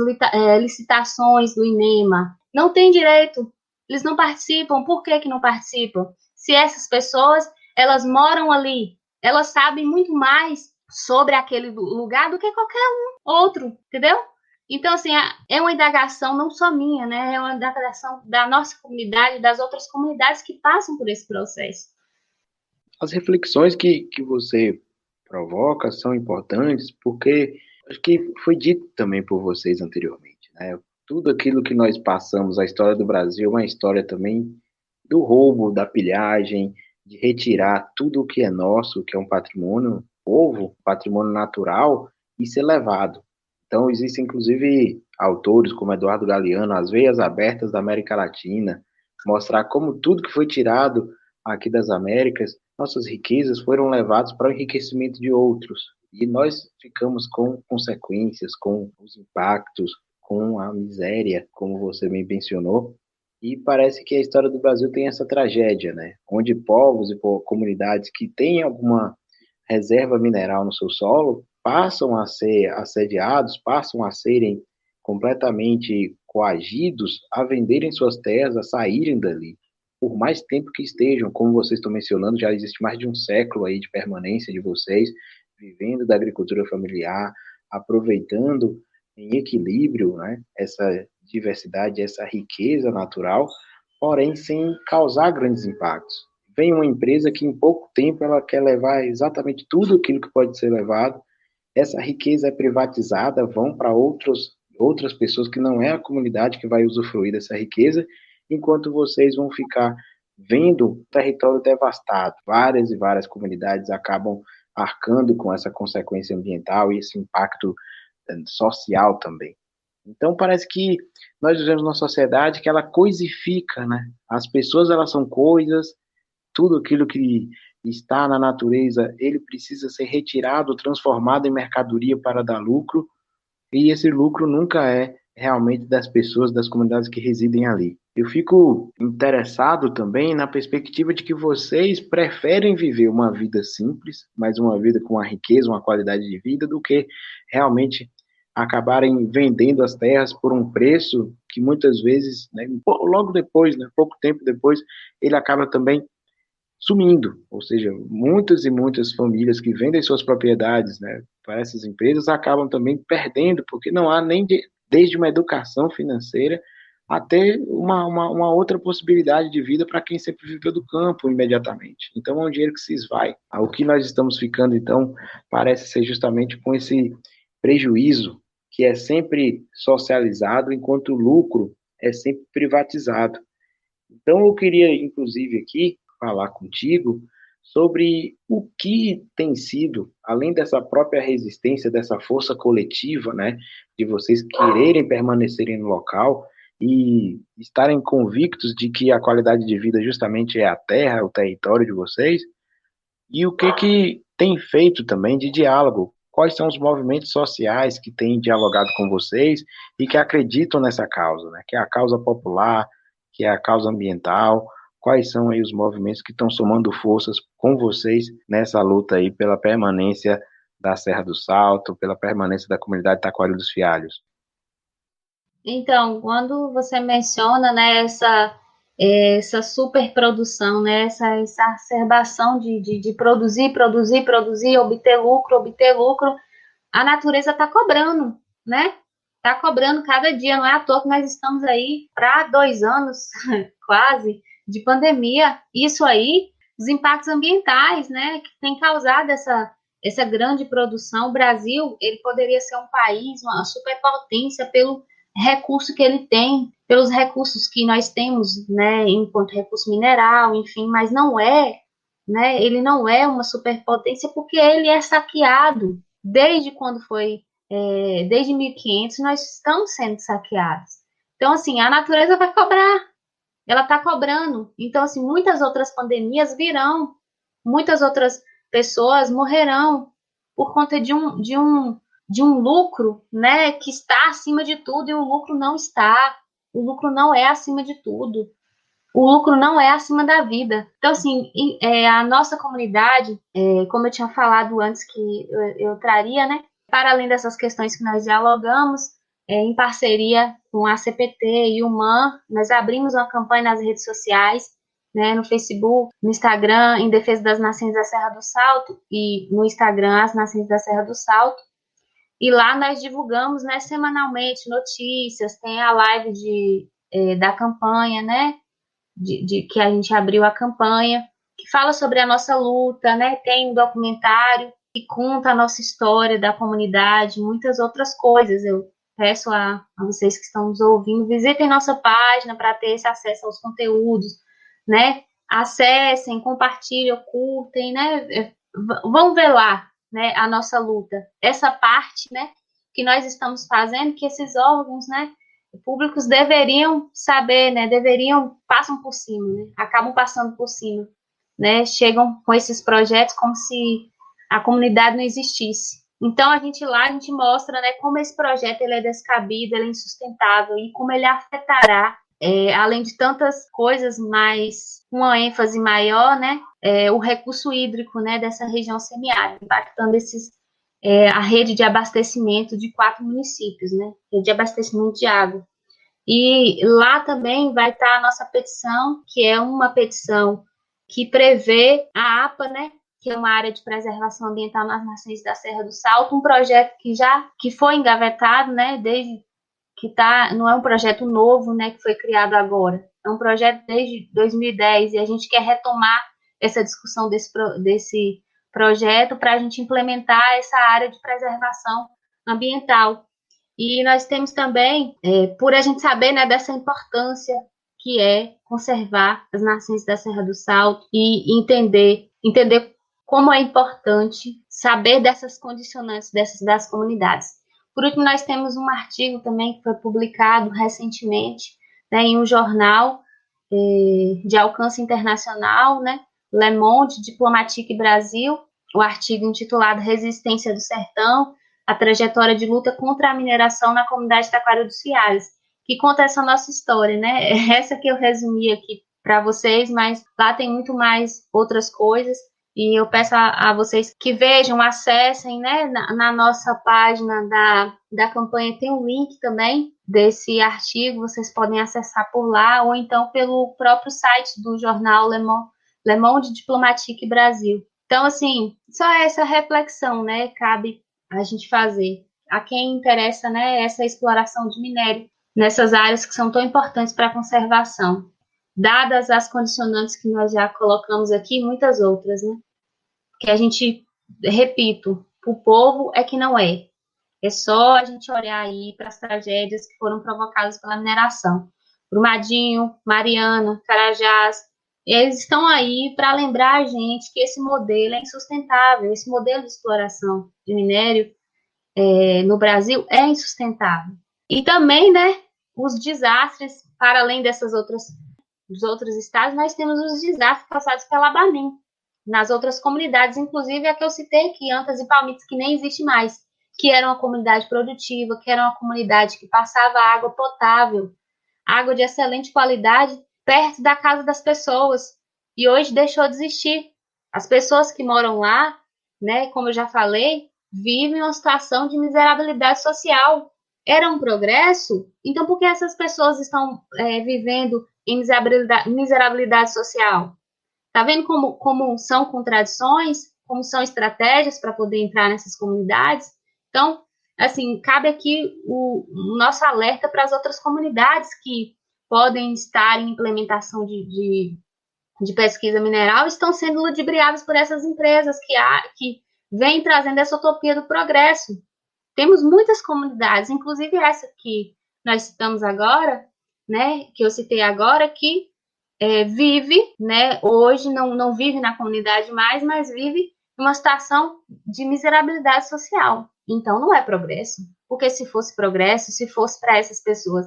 licitações do INEMA, não tem direito, eles não participam. Por que não participam? Se essas pessoas, elas moram ali, elas sabem muito mais sobre aquele lugar do que qualquer um outro, entendeu? Então, assim, é uma indagação não só minha, né? É uma indagação da nossa comunidade, das outras comunidades que passam por esse processo. As reflexões que você provoca são importantes porque acho que foi dito também por vocês anteriormente, né? Tudo aquilo que nós passamos, a história do Brasil, é uma história também do roubo, da pilhagem, de retirar tudo o que é nosso, que é um patrimônio povo, patrimônio natural, e ser levado. Então, existem, inclusive, autores como Eduardo Galeano, As Veias Abertas da América Latina, mostrar como tudo que foi tirado aqui das Américas, nossas riquezas foram levadas para o enriquecimento de outros. E nós ficamos com consequências, com os impactos, com a miséria, como você bem mencionou. E parece que a história do Brasil tem essa tragédia, né? Onde povos e comunidades que têm alguma reserva mineral no seu solo passam a ser assediados, passam a serem completamente coagidos a venderem suas terras, a saírem dali. Por mais tempo que estejam, como vocês estão mencionando, já existe mais de um século aí de permanência de vocês, vivendo da agricultura familiar, aproveitando em equilíbrio, né, essa diversidade, essa riqueza natural, porém sem causar grandes impactos. Vem uma empresa que em pouco tempo ela quer levar exatamente tudo aquilo que pode ser levado, essa riqueza é privatizada, vão para outras pessoas que não é a comunidade que vai usufruir dessa riqueza, enquanto vocês vão ficar vendo o território devastado. Várias e várias comunidades acabam arcando com essa consequência ambiental e esse impacto social também. Então parece que nós vivemos numa sociedade que ela coisifica, né? As pessoas elas são coisas, tudo aquilo que está na natureza, ele precisa ser retirado, transformado em mercadoria para dar lucro, e esse lucro nunca é realmente das pessoas, das comunidades que residem ali. Eu fico interessado também na perspectiva de que vocês preferem viver uma vida simples, mas uma vida com uma riqueza, uma qualidade de vida, do que realmente acabarem vendendo as terras por um preço que muitas vezes, né, logo depois, né, pouco tempo depois, ele acaba também sumindo, ou seja, muitas e muitas famílias que vendem suas propriedades, né, para essas empresas acabam também perdendo, porque não há nem desde uma educação financeira até uma outra possibilidade de vida para quem sempre viveu do campo imediatamente. Então é um dinheiro que se esvai. O que nós estamos ficando, então, parece ser justamente com esse prejuízo que é sempre socializado, enquanto o lucro é sempre privatizado. Então eu queria, inclusive, aqui falar contigo sobre o que tem sido, além dessa própria resistência, dessa força coletiva, né, de vocês quererem permanecerem no local e estarem convictos de que a qualidade de vida justamente é a terra, o território de vocês, e o que tem feito também de diálogo. Quais são os movimentos sociais que têm dialogado com vocês e que acreditam nessa causa, né? Que é a causa popular, que é a causa ambiental. Quais são aí os movimentos que estão somando forças com vocês nessa luta aí pela permanência da Serra do Salto, pela permanência da comunidade Taquari dos Fialhos? Então, quando você menciona, né, essa superprodução, né, essa exacerbação de produzir, obter lucro, a natureza está cobrando, né? Está cobrando cada dia, não é à toa que nós estamos aí para 2 anos, quase, de pandemia. Isso aí, os impactos ambientais, né, que tem causado essa grande produção. O Brasil, ele poderia ser um país, uma superpotência pelo recurso que ele tem, pelos recursos que nós temos, né, enquanto recurso mineral, enfim, mas não é, né, ele não é uma superpotência porque ele é saqueado desde quando foi, desde 1500 nós estamos sendo saqueados. Então, assim, a natureza vai cobrar, ela está cobrando. Então, assim, muitas outras pandemias virão, muitas outras pessoas morrerão por conta de um lucro, né, que está acima de tudo, e o lucro não está. O lucro não é acima de tudo. O lucro não é acima da vida. Então, assim, a nossa comunidade, como eu tinha falado antes que eu traria, né, para além dessas questões que nós dialogamos, em parceria com a CPT e o MAN, nós abrimos uma campanha nas redes sociais, né, no Facebook, no Instagram, em defesa das Nascentes da Serra do Salto, e no Instagram, as Nascentes da Serra do Salto. E lá nós divulgamos, né, semanalmente notícias, tem a live da campanha, né, de que a gente abriu a campanha, que fala sobre a nossa luta, né, tem um documentário que conta a nossa história da comunidade, muitas outras coisas. Eu peço a vocês que estão nos ouvindo, visitem nossa página para ter esse acesso aos conteúdos, né, acessem, compartilhem, curtem, né, vão ver lá, né, a nossa luta, essa parte, né, que nós estamos fazendo, que esses órgãos, né, públicos deveriam saber, né, passam por cima, né, acabam passando por cima, né, chegam com esses projetos como se a comunidade não existisse. Então, a gente mostra, né, como esse projeto ele é descabido, ele é insustentável e como ele afetará, além de tantas coisas, mas com uma ênfase maior, né, o recurso hídrico, né, dessa região semiárida, impactando a rede de abastecimento de 4 municípios, né, rede de abastecimento de água. E lá também vai estar a nossa petição, que é uma petição que prevê a APA, né, que é uma área de preservação ambiental nas Nascentes da Serra do Salto, um projeto que foi engavetado, né, desde que não é um projeto novo, né, que foi criado agora, é um projeto desde 2010 e a gente quer retomar essa discussão desse projeto para a gente implementar essa área de preservação ambiental. E nós temos também, por a gente saber, né, dessa importância que é conservar as nascentes da Serra do Salto e entender como é importante saber dessas condicionantes das comunidades. Por último, nós temos um artigo também que foi publicado recentemente, né, em um jornal de alcance internacional, né, Le Monde Diplomatique Brasil, o artigo intitulado Resistência do Sertão, a trajetória de luta contra a mineração na comunidade Taquari dos Fialhos, que conta essa nossa história, né? Essa que eu resumi aqui para vocês, mas lá tem muito mais outras coisas, e eu peço a vocês que vejam, acessem, né? Na nossa página da campanha tem um link também desse artigo, vocês podem acessar por lá, ou então pelo próprio site do jornal Le Monde Diplomatique Brasil. Então, assim, só essa reflexão, né, cabe a gente fazer. A quem interessa, né, essa exploração de minério nessas áreas que são tão importantes para a conservação. Dadas as condicionantes que nós já colocamos aqui, muitas outras, né? Que a gente, repito, o povo é que não é. É só a gente olhar aí para as tragédias que foram provocadas pela mineração. Brumadinho, Mariana, Carajás, eles estão aí para lembrar a gente que esse modelo é insustentável, esse modelo de exploração de minério no Brasil é insustentável. E também, né, os desastres, para além dos outros estados, nós temos os desastres causados pela Labanim, nas outras comunidades, inclusive a que eu citei aqui, Antas e Palmitos, que nem existe mais, que era uma comunidade produtiva, que era uma comunidade que passava água potável, água de excelente qualidade, perto da casa das pessoas, e hoje deixou de existir. As pessoas que moram lá, né, como eu já falei, vivem uma situação de miserabilidade social. Era um progresso? Então por que essas pessoas estão vivendo em miserabilidade social? Tá vendo como são contradições, como são estratégias para poder entrar nessas comunidades? Então, assim, cabe aqui o nosso alerta para as outras comunidades que podem estar em implementação de pesquisa mineral, estão sendo ludibriadas por essas empresas que vêm trazendo essa utopia do progresso. Temos muitas comunidades, inclusive essa que nós citamos agora, né, que eu citei agora, que vive, né, hoje não vive na comunidade mais, mas vive numa situação de miserabilidade social. Então, não é progresso, porque se fosse progresso, se fosse para essas pessoas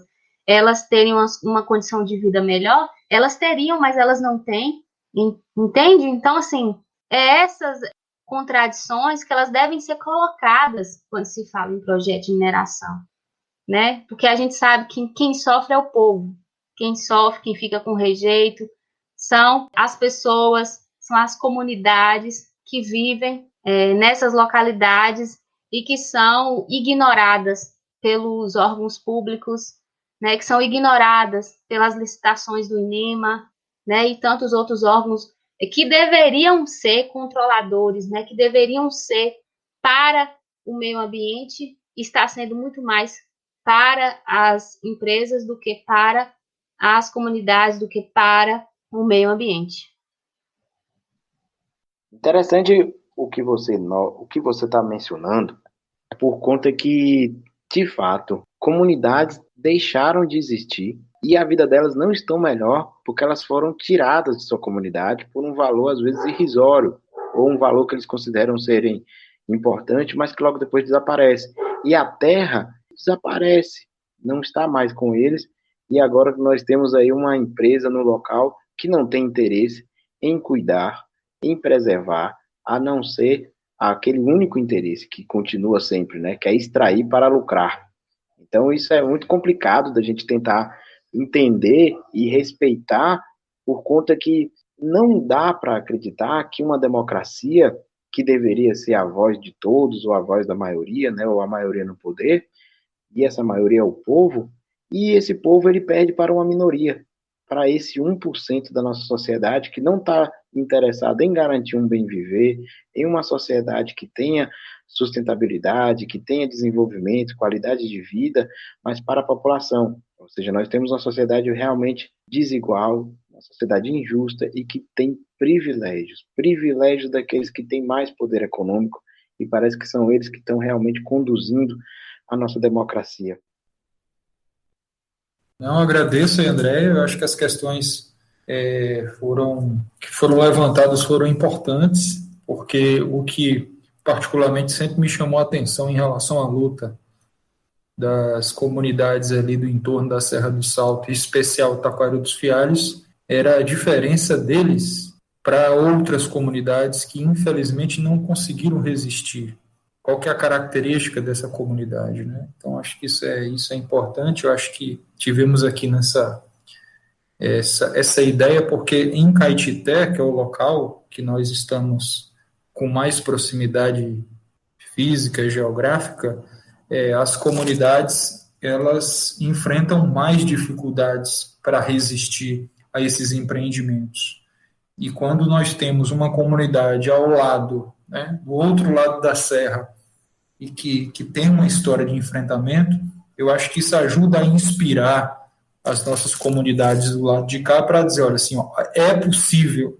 elas terem uma condição de vida melhor, elas teriam, mas elas não têm, entende? Então, assim, essas contradições que elas devem ser colocadas quando se fala em projeto de mineração, né? Porque a gente sabe que quem sofre é o povo, quem sofre, quem fica com rejeito, são as pessoas, são as comunidades que vivem nessas localidades e que são ignoradas pelos órgãos públicos, né, que são ignoradas pelas licitações do INEMA, né, e tantos outros órgãos que deveriam ser controladores, né, que deveriam ser para o meio ambiente, está sendo muito mais para as empresas do que para as comunidades, do que para o meio ambiente. Interessante o que você está mencionando, por conta que, de fato, comunidades deixaram de existir e a vida delas não está melhor porque elas foram tiradas de sua comunidade por um valor, às vezes, irrisório, ou um valor que eles consideram serem importante, mas que logo depois desaparece. E a terra desaparece, não está mais com eles, e agora nós temos aí uma empresa no local que não tem interesse em cuidar, em preservar, a não ser aquele único interesse que continua sempre, né, que é extrair para lucrar. Então isso é muito complicado da gente tentar entender e respeitar, por conta que não dá para acreditar que uma democracia, que deveria ser a voz de todos, ou a voz da maioria, né, ou a maioria no poder, e essa maioria é o povo, e esse povo ele perde para uma minoria, para esse 1% da nossa sociedade que não está interessado em garantir um bem viver, em uma sociedade que tenha sustentabilidade, que tenha desenvolvimento, qualidade de vida, mas para a população. Ou seja, nós temos uma sociedade realmente desigual, uma sociedade injusta e que tem privilégios daqueles que têm mais poder econômico, e parece que são eles que estão realmente conduzindo a nossa democracia. Não, agradeço aí, André. Eu acho que as questões que foram levantadas foram importantes, porque o que particularmente sempre me chamou a atenção em relação à luta das comunidades ali do entorno da Serra do Salto, em especial Taquari dos Fialhos, era a diferença deles para outras comunidades que, infelizmente, não conseguiram resistir. Qual que é a característica dessa comunidade, né? Então, acho que isso é importante. Eu acho que tivemos aqui essa ideia, porque em Caetité, que é o local que nós estamos com mais proximidade física e geográfica, as comunidades elas enfrentam mais dificuldades para resistir a esses empreendimentos. E quando nós temos uma comunidade ao lado, né, do outro lado da serra, e que tem uma história de enfrentamento, eu acho que isso ajuda a inspirar as nossas comunidades do lado de cá para dizer, olha, assim, ó, é possível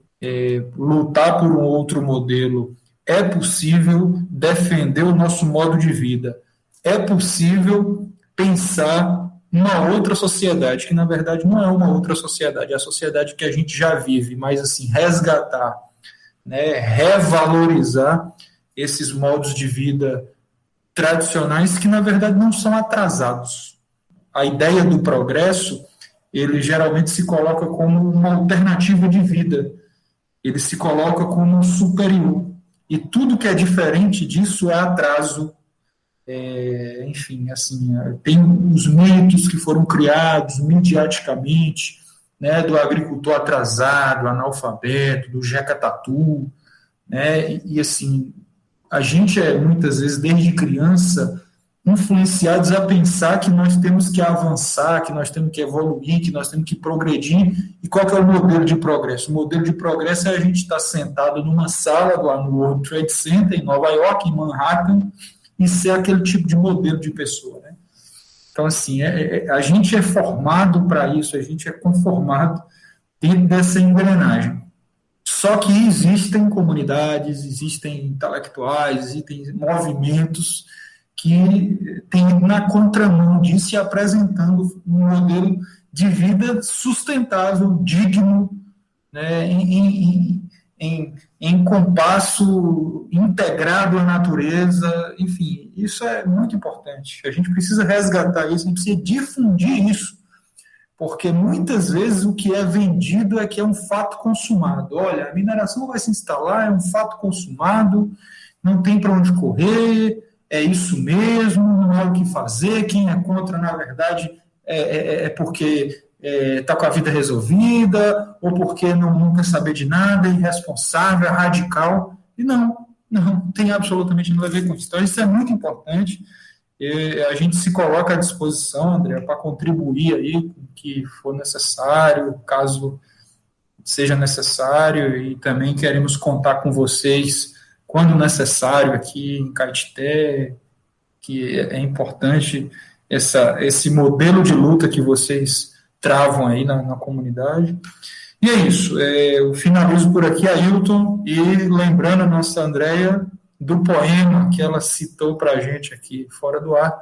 lutar por um outro modelo, é possível defender o nosso modo de vida, é possível pensar uma outra sociedade, que na verdade não é uma outra sociedade, é a sociedade que a gente já vive, mas assim, resgatar, né, revalorizar esses modos de vida tradicionais que na verdade não são atrasados. A ideia do progresso, ele geralmente se coloca como uma alternativa de vida, ele se coloca como superior, e tudo que é diferente disso é atraso. Enfim, assim, tem os mitos que foram criados midiaticamente, né, do agricultor atrasado, analfabeto, do Jeca Tatu, né, e assim, a gente muitas vezes, desde criança, influenciados a pensar que nós temos que avançar, que nós temos que evoluir, que nós temos que progredir. E qual que é o modelo de progresso? O modelo de progresso é a gente estar sentado numa sala lá no World Trade Center, em Nova York, em Manhattan, e ser aquele tipo de modelo de pessoa, né? Então, assim, a gente é formado para isso, a gente é conformado dentro dessa engrenagem. Só que existem comunidades, existem intelectuais, existem movimentos que têm na contramão disso e apresentando um modelo de vida sustentável, digno, né, em compasso integrado à natureza, enfim, isso é muito importante. A gente precisa resgatar isso, a gente precisa difundir isso, porque muitas vezes o que é vendido é que é um fato consumado. Olha, a mineração vai se instalar, é um fato consumado, não tem para onde correr, é isso mesmo, não há o que fazer, quem é contra, na verdade, é porque está com a vida resolvida, ou porque não quer saber de nada, é irresponsável, é radical. E não tem absolutamente nada a ver com isso. Então, isso é muito importante. E a gente se coloca à disposição, André, para contribuir aí com o que for necessário, caso seja necessário, e também queremos contar com vocês quando necessário aqui em Caetité, que é importante esse modelo de luta que vocês travam aí na comunidade. E é isso, eu finalizo por aqui, Ailton, e lembrando a nossa Andréia do poema que ela citou para a gente aqui fora do ar,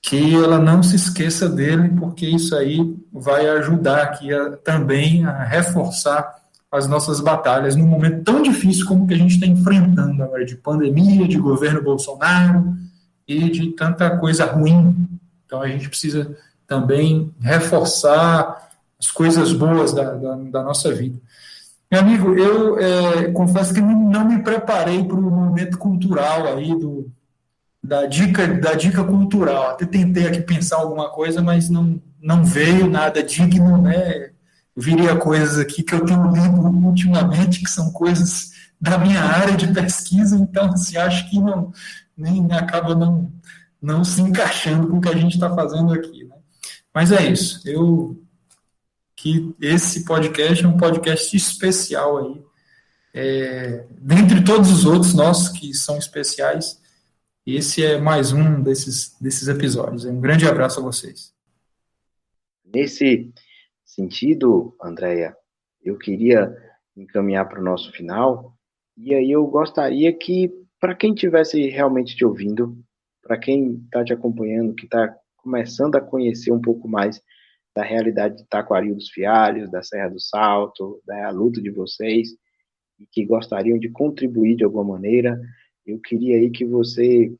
que ela não se esqueça dele, porque isso aí vai ajudar aqui também a reforçar as nossas batalhas num momento tão difícil como que a gente está enfrentando agora, de pandemia, de governo Bolsonaro e de tanta coisa ruim. Então a gente precisa também reforçar as coisas boas da nossa vida. Meu amigo, eu confesso que não me preparei para o momento cultural aí da dica cultural. Até tentei aqui pensar alguma coisa, mas não veio nada digno, né? Eu viria coisas aqui que eu tenho lido ultimamente, que são coisas da minha área de pesquisa, então assim, acho que nem acaba não se encaixando com o que a gente está fazendo aqui, né? Mas é isso. Que esse podcast é um podcast especial aí, dentre todos os outros nossos que são especiais, esse é mais um desses episódios. Um grande abraço a vocês. Nesse sentido, Andréia, eu queria encaminhar para o nosso final, e aí eu gostaria que, para quem estivesse realmente te ouvindo, para quem está te acompanhando, que está começando a conhecer um pouco mais da realidade de Taquaril dos Fialhos, da Serra do Salto, da luta de vocês, e que gostariam de contribuir de alguma maneira, eu queria aí que você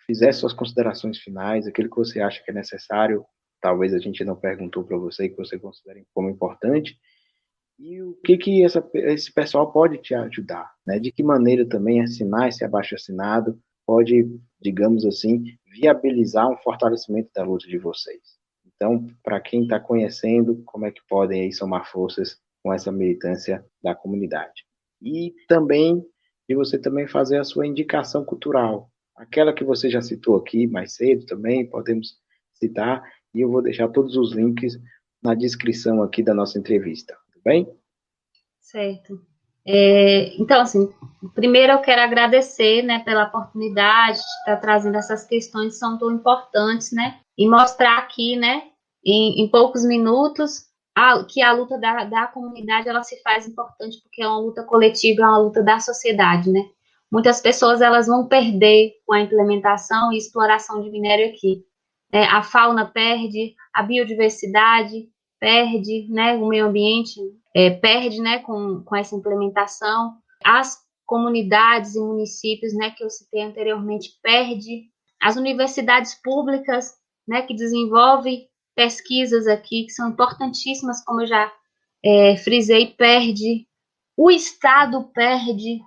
fizesse suas considerações finais, aquilo que você acha que é necessário, talvez a gente não perguntou para você, que você considere como importante, E o que esse pessoal pode te ajudar, né? De que maneira também assinar esse abaixo-assinado pode, digamos assim, viabilizar um fortalecimento da luta de vocês. Então, para quem está conhecendo, como é que podem aí somar forças com essa militância da comunidade. E também de você também fazer a sua indicação cultural, aquela que você já citou aqui mais cedo também, podemos citar, e eu vou deixar todos os links na descrição aqui da nossa entrevista, tudo bem? Certo. Então, assim, primeiro eu quero agradecer, né, pela oportunidade de estar trazendo essas questões que são tão importantes, né, e mostrar aqui, né, em poucos minutos, que a luta da comunidade, ela se faz importante porque é uma luta coletiva, é uma luta da sociedade, né. Muitas pessoas, elas vão perder com a implementação e exploração de minério aqui. A fauna perde, a biodiversidade perde, né, o meio ambiente perde, né, com essa implementação. As comunidades e municípios, né, que eu citei anteriormente, perde. As universidades públicas, né, que desenvolvem pesquisas aqui, que são importantíssimas, como eu já frisei, perde. O Estado perde,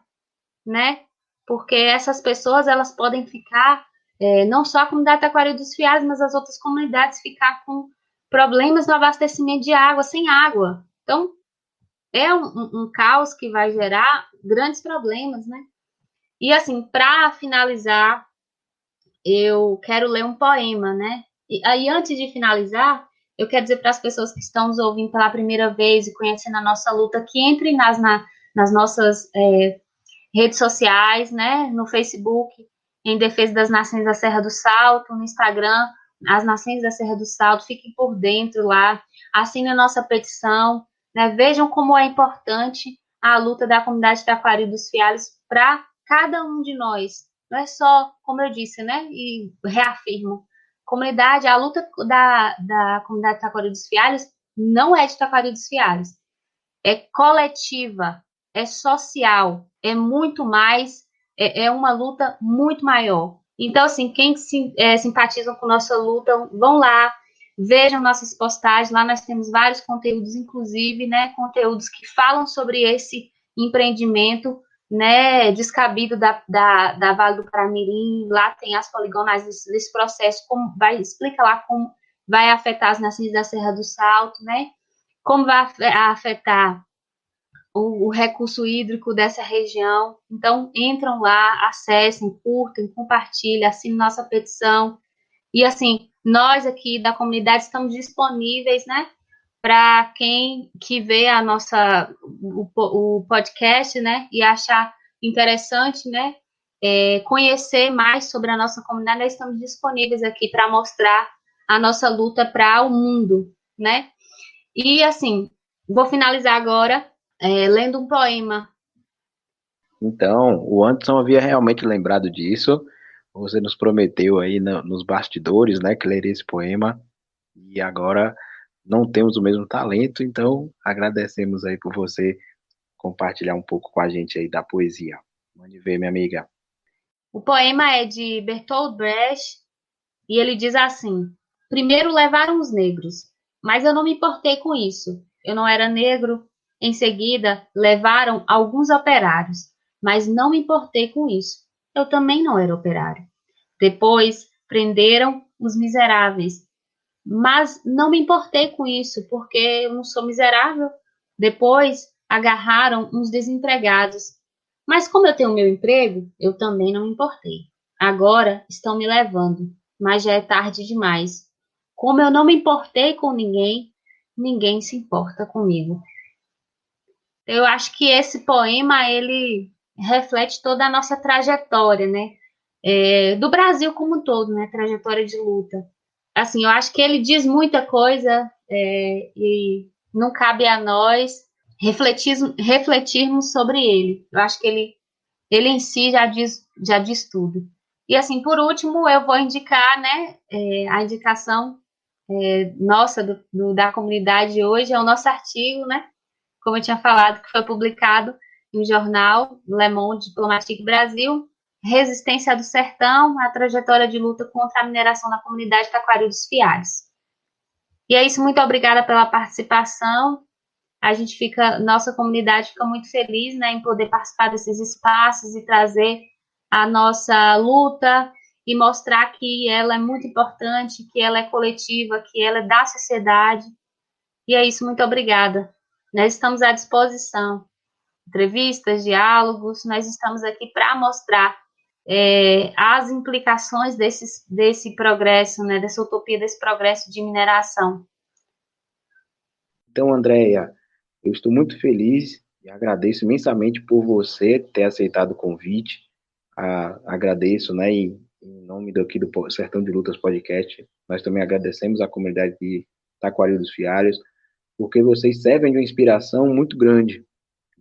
né, porque essas pessoas, elas podem ficar, não só a comunidade Taquari dos Fiados, mas as outras comunidades ficar com problemas no abastecimento de água, sem água. Então, é um caos que vai gerar grandes problemas, né? E, assim, para finalizar, eu quero ler um poema, né? E aí, antes de finalizar, eu quero dizer para as pessoas que estão nos ouvindo pela primeira vez e conhecendo a nossa luta, que entrem nas nossas redes sociais, né? No Facebook, em Defesa das Nações da Serra do Salto, no Instagram, as Nações da Serra do Salto, fiquem por dentro lá, assinem a nossa petição, né? Vejam como é importante a luta da comunidade Taquari dos Fialhos para cada um de nós. Não é só, como eu disse, né? E reafirmo, a luta da comunidade Taquari dos Fialhos não é de Taquari dos Fialhos, é coletiva, é social, é muito mais, é uma luta muito maior. Então, assim, quem simpatizam com nossa luta, vão lá, vejam nossas postagens, lá nós temos vários conteúdos, inclusive, né, conteúdos que falam sobre esse empreendimento, né, descabido da Vale do Paramirim, lá tem as poligonais desse processo, explica lá como vai afetar as nações da Serra do Salto, né, como vai afetar o recurso hídrico dessa região. Então, entram lá, acessem, curtem, compartilhem, assinem nossa petição. E, assim, nós aqui da comunidade estamos disponíveis, né, para quem que vê o podcast, né, e achar interessante, né, conhecer mais sobre a nossa comunidade, nós estamos disponíveis aqui para mostrar a nossa luta para o mundo, né. E, assim, vou finalizar agora lendo um poema. Então, o Anderson havia realmente lembrado disso. Você nos prometeu aí nos bastidores, né, que leria esse poema. E agora não temos o mesmo talento, então agradecemos aí por você compartilhar um pouco com a gente aí da poesia. Mande ver, minha amiga. O poema é de Bertolt Brecht e ele diz assim: primeiro levaram os negros, mas eu não me importei com isso. Eu não era negro. Em seguida, levaram alguns operários, mas não me importei com isso. Eu também não era operário. Depois, prenderam os miseráveis, mas não me importei com isso, porque eu não sou miserável. Depois, agarraram uns desempregados, mas como eu tenho meu emprego, eu também não me importei. Agora estão me levando, mas já é tarde demais. Como eu não me importei com ninguém, ninguém se importa comigo. Eu acho que esse poema, ele reflete toda a nossa trajetória, né? Do Brasil como um todo, né? Trajetória de luta. Assim, eu acho que ele diz muita coisa e não cabe a nós refletirmos sobre ele. Eu acho que ele em si já diz tudo. E assim, por último, eu vou indicar, né? A indicação nossa da comunidade hoje é o nosso artigo, né? Como eu tinha falado, que foi publicado em um jornal, Le Monde Diplomatique Brasil, Resistência do Sertão, a trajetória de luta contra a mineração na comunidade Taquari dos Fialhos. E é isso, muito obrigada pela participação. nossa comunidade fica muito feliz, né, em poder participar desses espaços e trazer a nossa luta e mostrar que ela é muito importante, que ela é coletiva, que ela é da sociedade. E é isso, muito obrigada. Nós estamos à disposição. Entrevistas, diálogos, nós estamos aqui para mostrar as implicações desse progresso, né, dessa utopia, desse progresso de mineração. Então, Andréia, eu estou muito feliz e agradeço imensamente por você ter aceitado o convite. Agradeço, né, em nome aqui do Sertão de Lutas Podcast. Nós também agradecemos à comunidade de Taquari dos Fialhos, porque vocês servem de uma inspiração muito grande.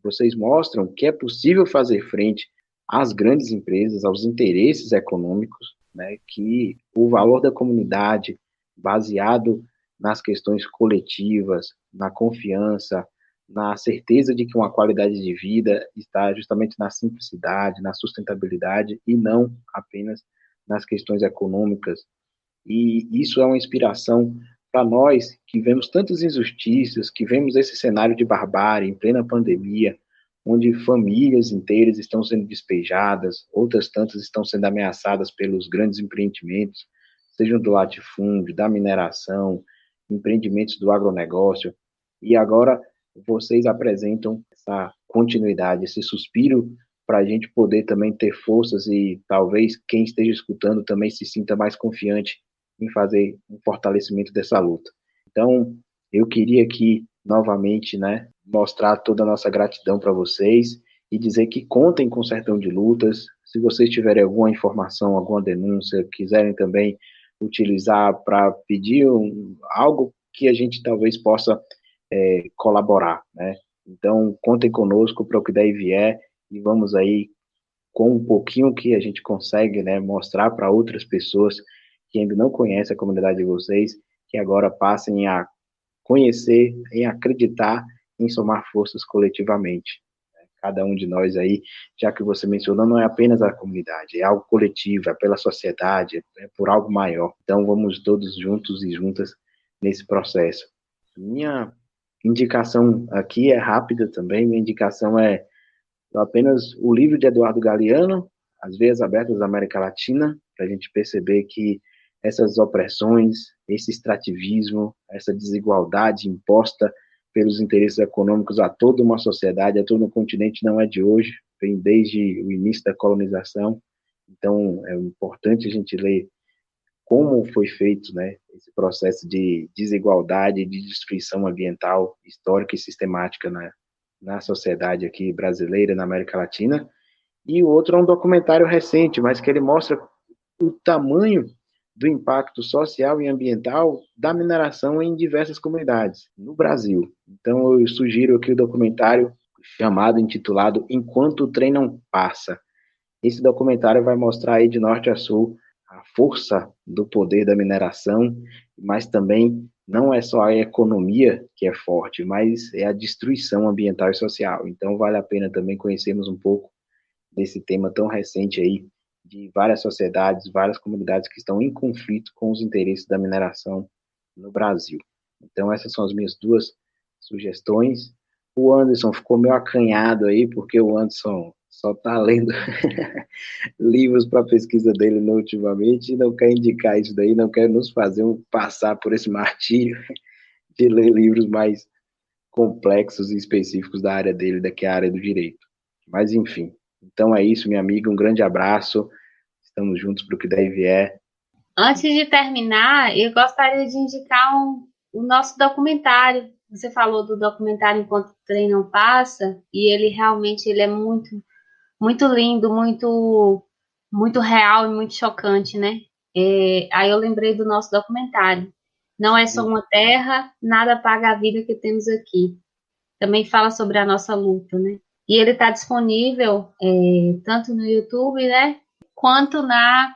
Vocês mostram que é possível fazer frente às grandes empresas, aos interesses econômicos, né, que o valor da comunidade, baseado nas questões coletivas, na confiança, na certeza de que uma qualidade de vida está justamente na simplicidade, na sustentabilidade e não apenas nas questões econômicas. E isso é uma inspiração para nós que vemos tantas injustiças, que vemos esse cenário de barbárie em plena pandemia, onde famílias inteiras estão sendo despejadas, outras tantas estão sendo ameaçadas pelos grandes empreendimentos, sejam do latifúndio, da mineração, empreendimentos do agronegócio. E agora vocês apresentam essa continuidade, esse suspiro para a gente poder também ter forças e talvez quem esteja escutando também se sinta mais confiante em fazer um fortalecimento dessa luta. Então, eu queria aqui, novamente, né, mostrar toda a nossa gratidão para vocês e dizer que contem com o Sertão de Lutas. Se vocês tiverem alguma informação, alguma denúncia, quiserem também utilizar para pedir algo que a gente talvez possa colaborar, né? Então, contem conosco para o que daí vier e vamos aí, com um pouquinho que a gente consegue, né, mostrar para outras pessoas que ainda não conhecem a comunidade de vocês, que agora passem a conhecer, em acreditar, em somar forças coletivamente. Cada um de nós aí, já que você mencionou, não é apenas a comunidade, é algo coletivo, é pela sociedade, é por algo maior. Então, vamos todos juntos e juntas nesse processo. Minha indicação aqui é rápida também, minha indicação é apenas o livro de Eduardo Galeano, As Veias Abertas da América Latina, para a gente perceber que essas opressões, esse extrativismo, essa desigualdade imposta pelos interesses econômicos a toda uma sociedade, a todo um continente, não é de hoje, vem desde o início da colonização. Então, é importante a gente ler como foi feito, né, esse processo de desigualdade, de destruição ambiental, histórica e sistemática na sociedade aqui brasileira, na América Latina. E o outro é um documentário recente, mas que ele mostra o tamanho do impacto social e ambiental da mineração em diversas comunidades no Brasil. Então, eu sugiro aqui o documentário intitulado Enquanto o Trem Não Passa. Esse documentário vai mostrar aí de norte a sul a força do poder da mineração, mas também não é só a economia que é forte, mas é a destruição ambiental e social. Então, vale a pena também conhecermos um pouco desse tema tão recente aí, de várias sociedades, várias comunidades que estão em conflito com os interesses da mineração no Brasil. Então, essas são as minhas duas sugestões. O Anderson ficou meio acanhado aí, porque o Anderson só está lendo livros para a pesquisa dele ultimamente e não quer indicar isso daí, não quer nos fazer passar por esse martírio de ler livros mais complexos e específicos da área dele, que é a área do direito. Mas, enfim. Então é isso, minha amiga, um grande abraço, estamos juntos para o que daí vier. Antes de terminar, eu gostaria de indicar o nosso documentário. Você falou do documentário Enquanto o Trem Não Passa, e ele realmente é muito, muito lindo, muito, muito real e muito chocante, né? Aí eu lembrei do nosso documentário. Não é só uma terra, nada paga a vida que temos aqui. Também fala sobre a nossa luta, né? E ele está disponível tanto no YouTube, né, quanto na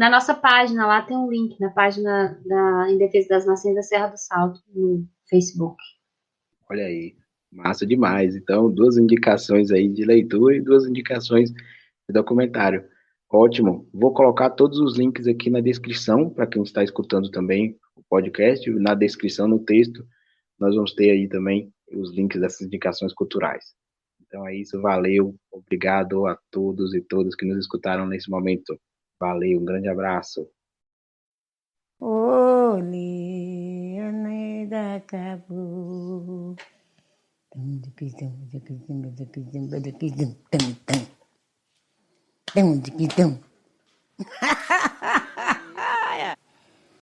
nossa página. Lá tem um link na página Em Defesa das Nações da Serra do Salto, no Facebook. Olha aí, massa demais. Então, 2 indicações aí de leitura e 2 indicações de documentário. Ótimo. Vou colocar todos os links aqui na descrição, para quem está escutando também o podcast. Na descrição, no texto, nós vamos ter aí também os links dessas indicações culturais. Então é isso, valeu, obrigado a todos e todas que nos escutaram nesse momento. Valeu, um grande abraço. Oli, aneda tabu. Tum,